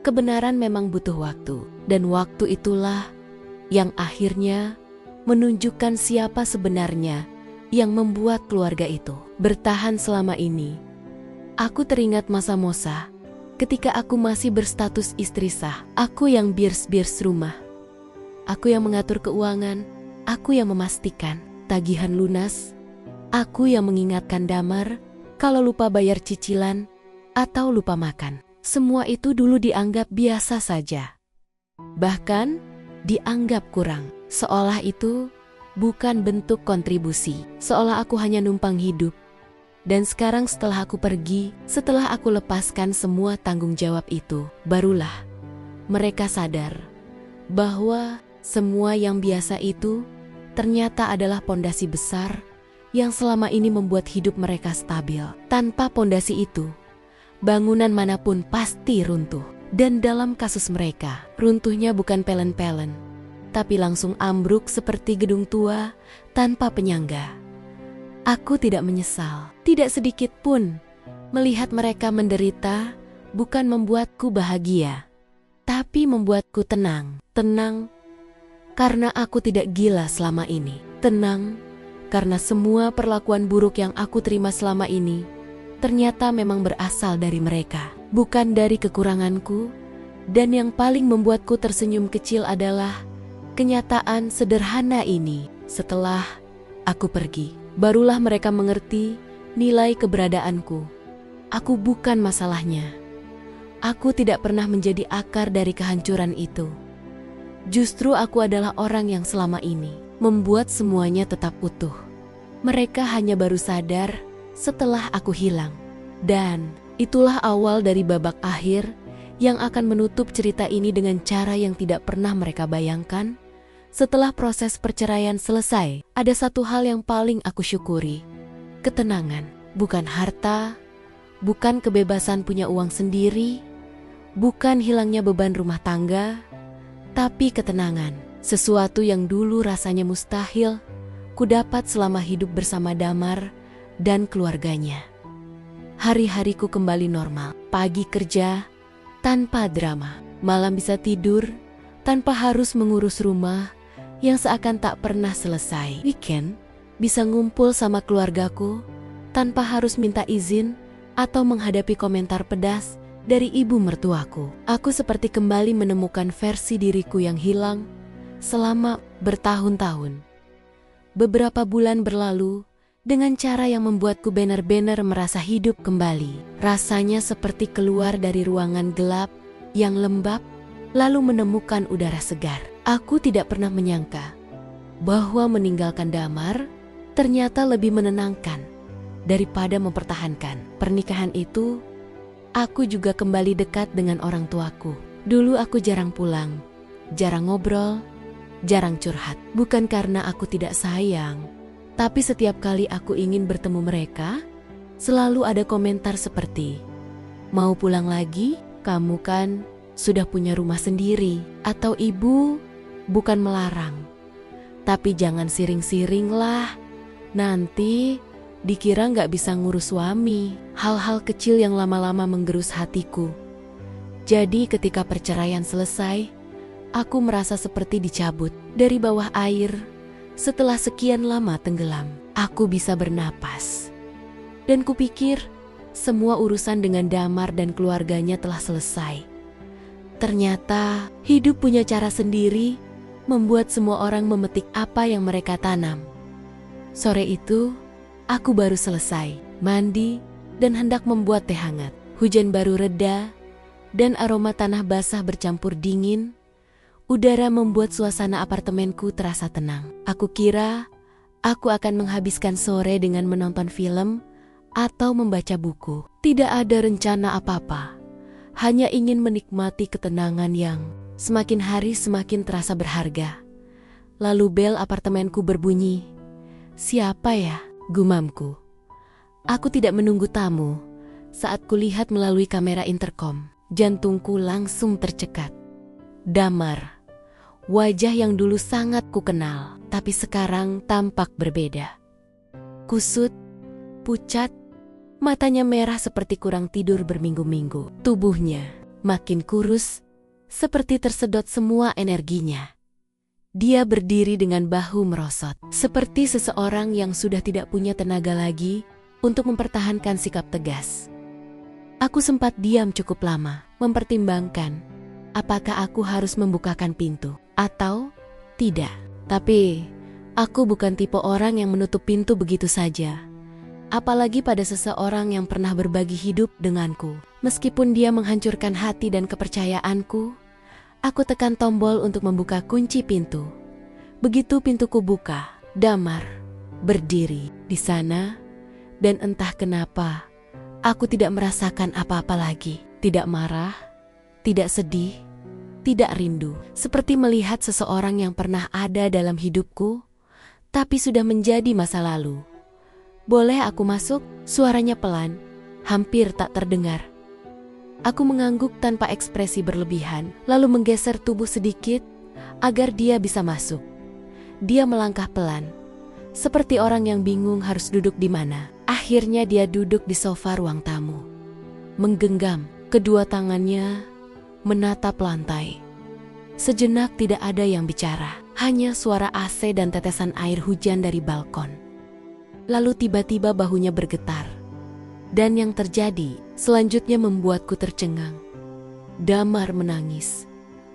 kebenaran memang butuh waktu, dan waktu itulah yang akhirnya menunjukkan siapa sebenarnya yang membuat keluarga itu bertahan selama ini. Aku teringat masa Mosa Ketika aku masih berstatus istri sah, aku yang birs-birs rumah. Aku yang mengatur keuangan, aku yang memastikan tagihan lunas, aku yang mengingatkan Damar kalau lupa bayar cicilan atau lupa makan. Semua itu dulu dianggap biasa saja. Bahkan dianggap kurang, seolah itu bukan bentuk kontribusi, seolah aku hanya numpang hidup. Dan sekarang setelah aku pergi, setelah aku lepaskan semua tanggung jawab itu, barulah mereka sadar bahwa semua yang biasa itu ternyata adalah pondasi besar yang selama ini membuat hidup mereka stabil. Tanpa pondasi itu, bangunan manapun pasti runtuh. Dan dalam kasus mereka, runtuhnya bukan pelen-pelen, tapi langsung ambruk seperti gedung tua tanpa penyangga. Aku tidak menyesal, tidak sedikit pun. Melihat mereka menderita bukan membuatku bahagia, tapi membuatku tenang. Tenang karena aku tidak gila selama ini. Tenang karena semua perlakuan buruk yang aku terima selama ini ternyata memang berasal dari mereka, bukan dari kekuranganku. Dan yang paling membuatku tersenyum kecil adalah kenyataan sederhana ini. Setelah aku pergi, barulah mereka mengerti nilai keberadaanku. Aku bukan masalahnya. Aku tidak pernah menjadi akar dari kehancuran itu. Justru aku adalah orang yang selama ini membuat semuanya tetap utuh. Mereka hanya baru sadar setelah aku hilang. Dan itulah awal dari babak akhir yang akan menutup cerita ini dengan cara yang tidak pernah mereka bayangkan. Setelah proses perceraian selesai, ada satu hal yang paling aku syukuri. Ketenangan, bukan harta, bukan kebebasan punya uang sendiri, bukan hilangnya beban rumah tangga, tapi ketenangan. Sesuatu yang dulu rasanya mustahil, ku dapat selama hidup bersama Damar dan keluarganya. Hari-hariku kembali normal, pagi kerja tanpa drama, malam bisa tidur tanpa harus mengurus rumah yang seakan tak pernah selesai. Weekend bisa ngumpul sama keluargaku tanpa harus minta izin atau menghadapi komentar pedas dari ibu mertuaku. Aku seperti kembali menemukan versi diriku yang hilang selama bertahun-tahun. Beberapa bulan berlalu dengan cara yang membuatku benar-benar merasa hidup kembali. Rasanya seperti keluar dari ruangan gelap yang lembab, lalu menemukan udara segar. Aku tidak pernah menyangka bahwa meninggalkan Damar ternyata lebih menenangkan daripada mempertahankan. Pernikahan itu, aku juga kembali dekat dengan orang tuaku. Dulu aku jarang pulang, jarang ngobrol, jarang curhat. Bukan karena aku tidak sayang, tapi setiap kali aku ingin bertemu mereka, selalu ada komentar seperti, "Mau pulang lagi? Kamu kan sudah punya rumah sendiri." Atau, "Ibu bukan melarang, tapi jangan siring-siring lah, nanti dikira nggak bisa ngurus suami." Hal-hal kecil yang lama-lama menggerus hatiku. Jadi ketika perceraian selesai, aku merasa seperti dicabut dari bawah air. Setelah sekian lama tenggelam, aku bisa bernapas. Dan kupikir semua urusan dengan Damar dan keluarganya telah selesai. Ternyata hidup punya cara sendiri membuat semua orang memetik apa yang mereka tanam. Sore itu, aku baru selesai mandi dan hendak membuat teh hangat. Hujan baru reda dan aroma tanah basah bercampur dingin. Udara membuat suasana apartemenku terasa tenang. Aku kira aku akan menghabiskan sore dengan menonton film atau membaca buku. Tidak ada rencana apa-apa, hanya ingin menikmati ketenangan yang semakin hari semakin terasa berharga. Lalu bel apartemenku berbunyi. "Siapa ya?" gumamku. Aku tidak menunggu tamu. Saat kulihat melalui kamera intercom, jantungku langsung tercekat. Damar. Wajah yang dulu sangat kukenal, tapi sekarang tampak berbeda. Kusut, pucat, matanya merah seperti kurang tidur berminggu-minggu. Tubuhnya makin kurus, seperti tersedot semua energinya. Dia berdiri dengan bahu merosot, seperti seseorang yang sudah tidak punya tenaga lagi untuk mempertahankan sikap tegas. Aku sempat diam cukup lama, mempertimbangkan apakah aku harus membukakan pintu atau tidak. Tapi aku bukan tipe orang yang menutup pintu begitu saja. Apalagi pada seseorang yang pernah berbagi hidup denganku. Meskipun dia menghancurkan hati dan kepercayaanku, aku tekan tombol untuk membuka kunci pintu. Begitu pintuku buka, Damar berdiri di sana, dan entah kenapa aku tidak merasakan apa-apa lagi. Tidak marah, tidak sedih, tidak rindu. Seperti melihat seseorang yang pernah ada dalam hidupku, tapi sudah menjadi masa lalu. Boleh aku masuk? Suaranya pelan, hampir tak terdengar. Aku mengangguk tanpa ekspresi berlebihan, lalu menggeser tubuh sedikit agar dia bisa masuk. Dia melangkah pelan, seperti orang yang bingung harus duduk di mana. Akhirnya dia duduk di sofa ruang tamu. Menggenggam kedua tangannya, menatap lantai. Sejenak tidak ada yang bicara, hanya suara AC dan tetesan air hujan dari balkon. Lalu tiba-tiba bahunya bergetar. Dan yang terjadi selanjutnya membuatku tercengang. Damar menangis,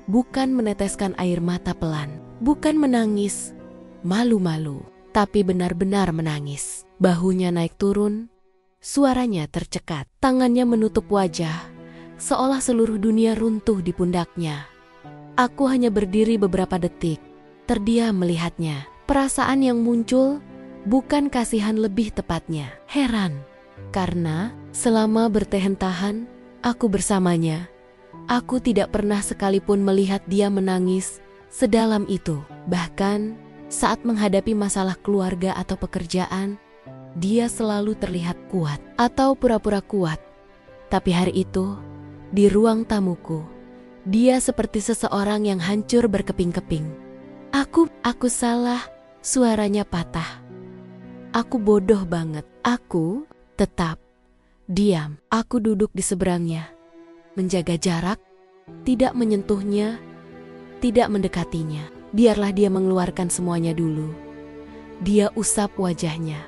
bukan meneteskan air mata pelan, bukan menangis malu-malu, tapi benar-benar menangis. Bahunya naik turun, suaranya tercekat, tangannya menutup wajah, seolah seluruh dunia runtuh di pundaknya. Aku hanya berdiri beberapa detik, terdiam melihatnya. Perasaan yang muncul bukan kasihan, lebih tepatnya heran. Karena selama bertahan-tahan aku bersamanya, aku tidak pernah sekalipun melihat dia menangis sedalam itu. Bahkan saat menghadapi masalah keluarga atau pekerjaan, dia selalu terlihat kuat atau pura-pura kuat. Tapi hari itu, di ruang tamuku, dia seperti seseorang yang hancur berkeping-keping. Aku salah, suaranya patah. Aku bodoh banget. Aku tetap diam. Aku duduk di seberangnya, menjaga jarak, tidak menyentuhnya, tidak mendekatinya. Biarlah dia mengeluarkan semuanya dulu. Dia usap wajahnya,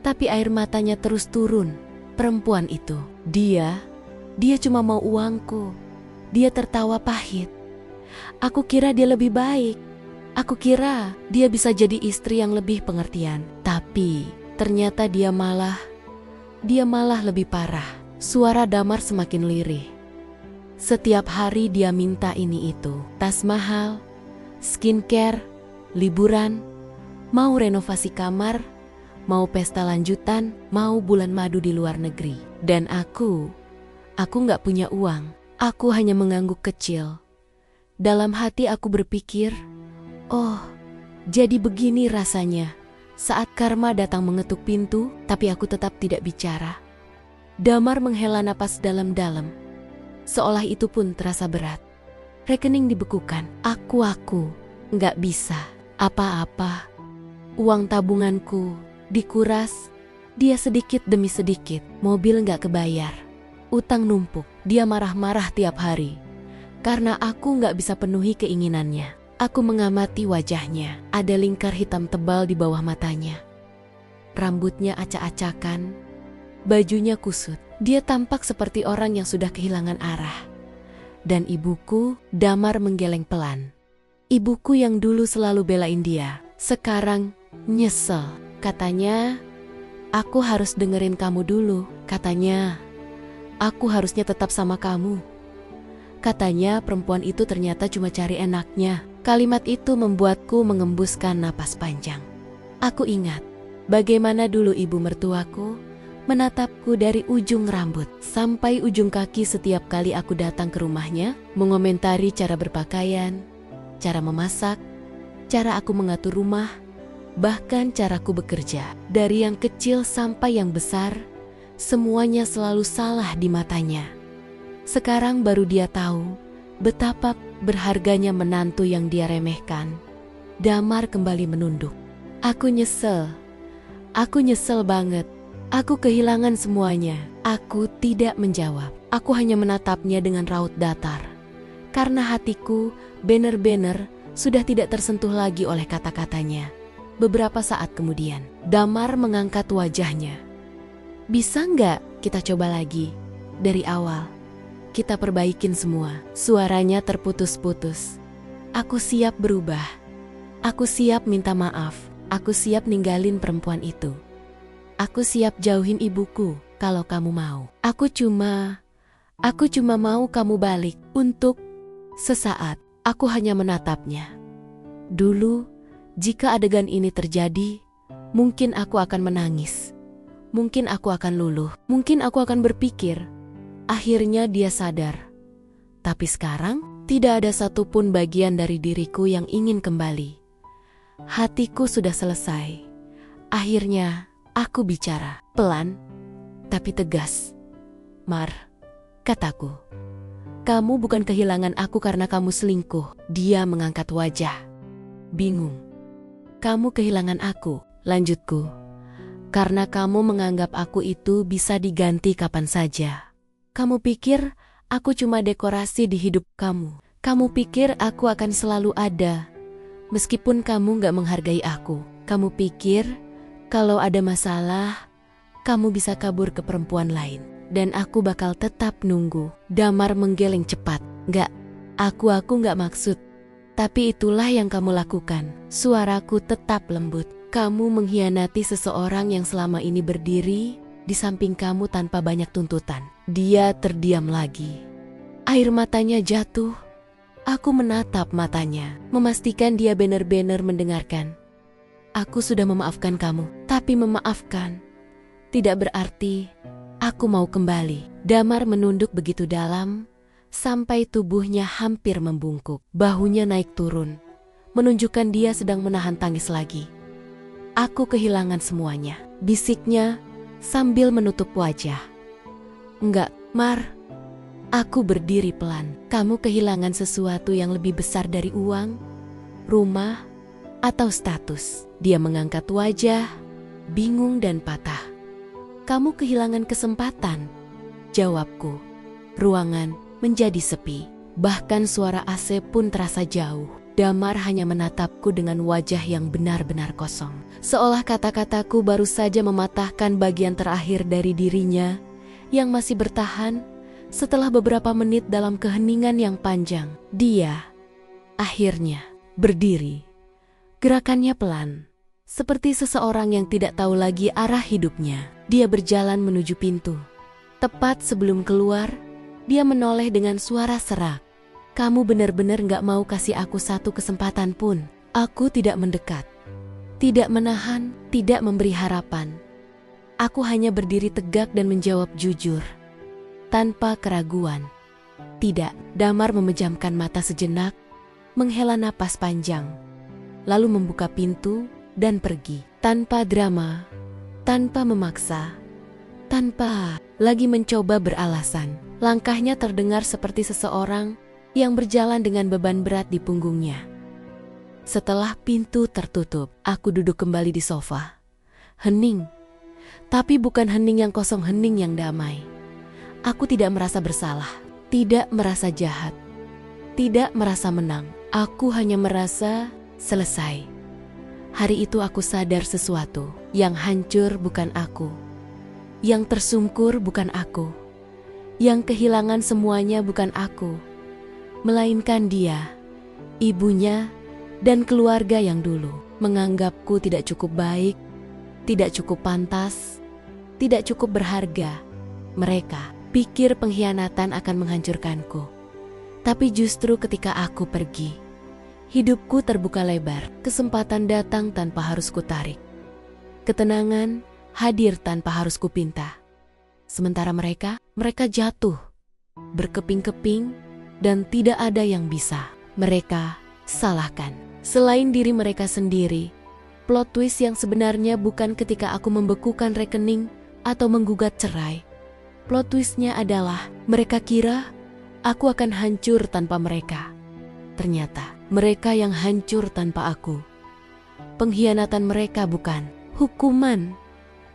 tapi air matanya terus turun. Perempuan itu, dia cuma mau uangku. Dia tertawa pahit. Aku kira dia lebih baik. Aku kira dia bisa jadi istri yang lebih pengertian. Tapi ternyata dia malah lebih parah. Suara Damar semakin lirih. Setiap hari dia minta ini itu. Tas mahal, skincare, liburan, mau renovasi kamar, mau pesta lanjutan, mau bulan madu di luar negeri. Dan aku gak punya uang. Aku hanya mengangguk kecil. Dalam hati aku berpikir, oh, jadi begini rasanya saat karma datang mengetuk pintu, tapi aku tetap tidak bicara. Damar menghela napas dalam-dalam, seolah itu pun terasa berat. Rekening dibekukan. Aku nggak bisa apa-apa. Uang tabunganku dikuras, dia sedikit demi sedikit. Mobil nggak kebayar, utang numpuk. Dia marah-marah tiap hari karena aku nggak bisa penuhi keinginannya. Aku mengamati wajahnya. Ada lingkar hitam tebal di bawah matanya. Rambutnya acak-acakan, bajunya kusut. Dia tampak seperti orang yang sudah kehilangan arah. Dan ibuku, Damar menggeleng pelan. Ibuku yang dulu selalu belain dia, sekarang nyesel. Katanya, aku harus dengerin kamu dulu. Katanya, aku harusnya tetap sama kamu. Katanya perempuan itu ternyata cuma cari enaknya. Kalimat itu membuatku mengembuskan napas panjang. Aku ingat bagaimana dulu ibu mertuaku menatapku dari ujung rambut sampai ujung kaki setiap kali aku datang ke rumahnya, mengomentari cara berpakaian, cara memasak, cara aku mengatur rumah, bahkan caraku bekerja. Dari yang kecil sampai yang besar, semuanya selalu salah di matanya. Sekarang baru dia tahu betapa berharganya menantu yang dia remehkan. Damar kembali menunduk. Aku nyesel banget. Aku kehilangan semuanya. Aku tidak menjawab. Aku hanya menatapnya dengan raut datar. Karena hatiku benar-benar sudah tidak tersentuh lagi oleh kata-katanya. Beberapa saat kemudian, Damar mengangkat wajahnya. Bisa nggak kita coba lagi? dari awal. Kita perbaikin semua. Suaranya terputus-putus. Aku siap berubah. Aku siap minta maaf. Aku siap ninggalin perempuan itu. Aku siap jauhin ibuku kalau kamu mau. Aku cuma mau kamu balik untuk sesaat. Aku hanya menatapnya. Dulu, jika adegan ini terjadi, mungkin aku akan menangis. Mungkin aku akan luluh. Mungkin aku akan berpikir, akhirnya dia sadar. Tapi sekarang, tidak ada satupun bagian dari diriku yang ingin kembali. Hatiku sudah selesai. Akhirnya, aku bicara. Pelan, tapi tegas. Mar, kataku. Kamu bukan kehilangan aku karena kamu selingkuh. Dia mengangkat wajah. Bingung. Kamu kehilangan aku, lanjutku. Karena kamu menganggap aku itu bisa diganti kapan saja. Kamu pikir aku cuma dekorasi di hidup kamu. Kamu pikir aku akan selalu ada, meskipun kamu gak menghargai aku. Kamu pikir kalau ada masalah, kamu bisa kabur ke perempuan lain. Dan aku bakal tetap nunggu. Damar menggeleng cepat. Gak, aku gak maksud. Tapi itulah yang kamu lakukan. Suaraku tetap lembut. Kamu mengkhianati seseorang yang selama ini berdiri di samping kamu tanpa banyak tuntutan. Dia terdiam lagi. Air matanya jatuh. Aku menatap matanya, memastikan dia benar-benar mendengarkan. Aku sudah memaafkan kamu, tapi memaafkan tidak berarti aku mau kembali. Damar menunduk begitu dalam, sampai tubuhnya hampir membungkuk. Bahunya naik turun, menunjukkan dia sedang menahan tangis lagi. Aku kehilangan semuanya, bisiknya sambil menutup wajah. Enggak, Mar. Aku berdiri pelan. Kamu kehilangan sesuatu yang lebih besar dari uang, rumah, atau status. Dia mengangkat wajah, bingung dan patah. Kamu kehilangan kesempatan. Jawabku. Ruangan menjadi sepi. Bahkan suara AC pun terasa jauh. Damar hanya menatapku dengan wajah yang benar-benar kosong. Seolah kata-kataku baru saja mematahkan bagian terakhir dari dirinya yang masih bertahan setelah beberapa menit dalam keheningan yang panjang. Dia akhirnya berdiri. Gerakannya pelan, seperti seseorang yang tidak tahu lagi arah hidupnya. Dia berjalan menuju pintu. Tepat sebelum keluar, dia menoleh dengan suara serak. Kamu benar-benar gak mau kasih aku satu kesempatan pun. Aku tidak mendekat, tidak menahan, tidak memberi harapan. Aku hanya berdiri tegak dan menjawab jujur, tanpa keraguan. Tidak. Damar memejamkan mata sejenak, menghela napas panjang, lalu membuka pintu dan pergi. Tanpa drama, tanpa memaksa, tanpa lagi mencoba beralasan. Langkahnya terdengar seperti seseorang yang berjalan dengan beban berat di punggungnya. Setelah pintu tertutup, aku duduk kembali di sofa. Hening, tapi bukan hening yang kosong, hening yang damai. Aku tidak merasa bersalah, tidak merasa jahat, tidak merasa menang. Aku hanya merasa selesai. Hari itu aku sadar sesuatu. Yang hancur bukan aku, yang tersungkur bukan aku, yang kehilangan semuanya bukan aku, melainkan dia, ibunya, dan keluarga yang dulu menganggapku tidak cukup baik, tidak cukup pantas, tidak cukup berharga. Mereka pikir pengkhianatan akan menghancurkanku. Tapi justru ketika aku pergi, hidupku terbuka lebar. Kesempatan datang tanpa harus kutarik. Ketenangan hadir tanpa harus kupinta. Sementara mereka jatuh, berkeping-keping, dan tidak ada yang bisa mereka salahkan selain diri mereka sendiri. Plot twist yang sebenarnya bukan ketika aku membekukan rekening atau menggugat cerai. Plot twistnya adalah mereka kira aku akan hancur tanpa mereka. Ternyata mereka yang hancur tanpa aku. Pengkhianatan mereka bukan hukuman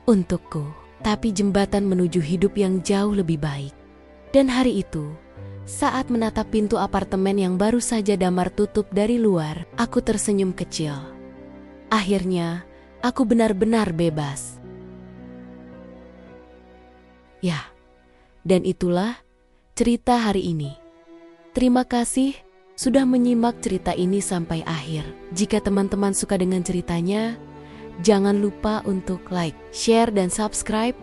untukku, tapi jembatan menuju hidup yang jauh lebih baik. Dan hari itu, saat menatap pintu apartemen yang baru saja Damar tutup dari luar, aku tersenyum kecil. Akhirnya, aku benar-benar bebas. Ya, Dan itulah cerita hari ini. Terima kasih sudah menyimak cerita ini sampai akhir. Jika teman-teman suka dengan ceritanya, jangan lupa untuk like, share, dan subscribe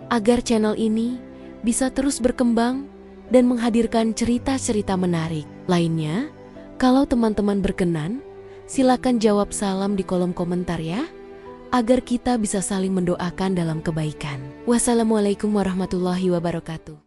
agar channel ini bisa terus berkembang dan menghadirkan cerita-cerita menarik lainnya. Kalau teman-teman berkenan, silakan jawab salam di kolom komentar ya, agar kita bisa saling mendoakan dalam kebaikan. Wassalamualaikum warahmatullahi wabarakatuh.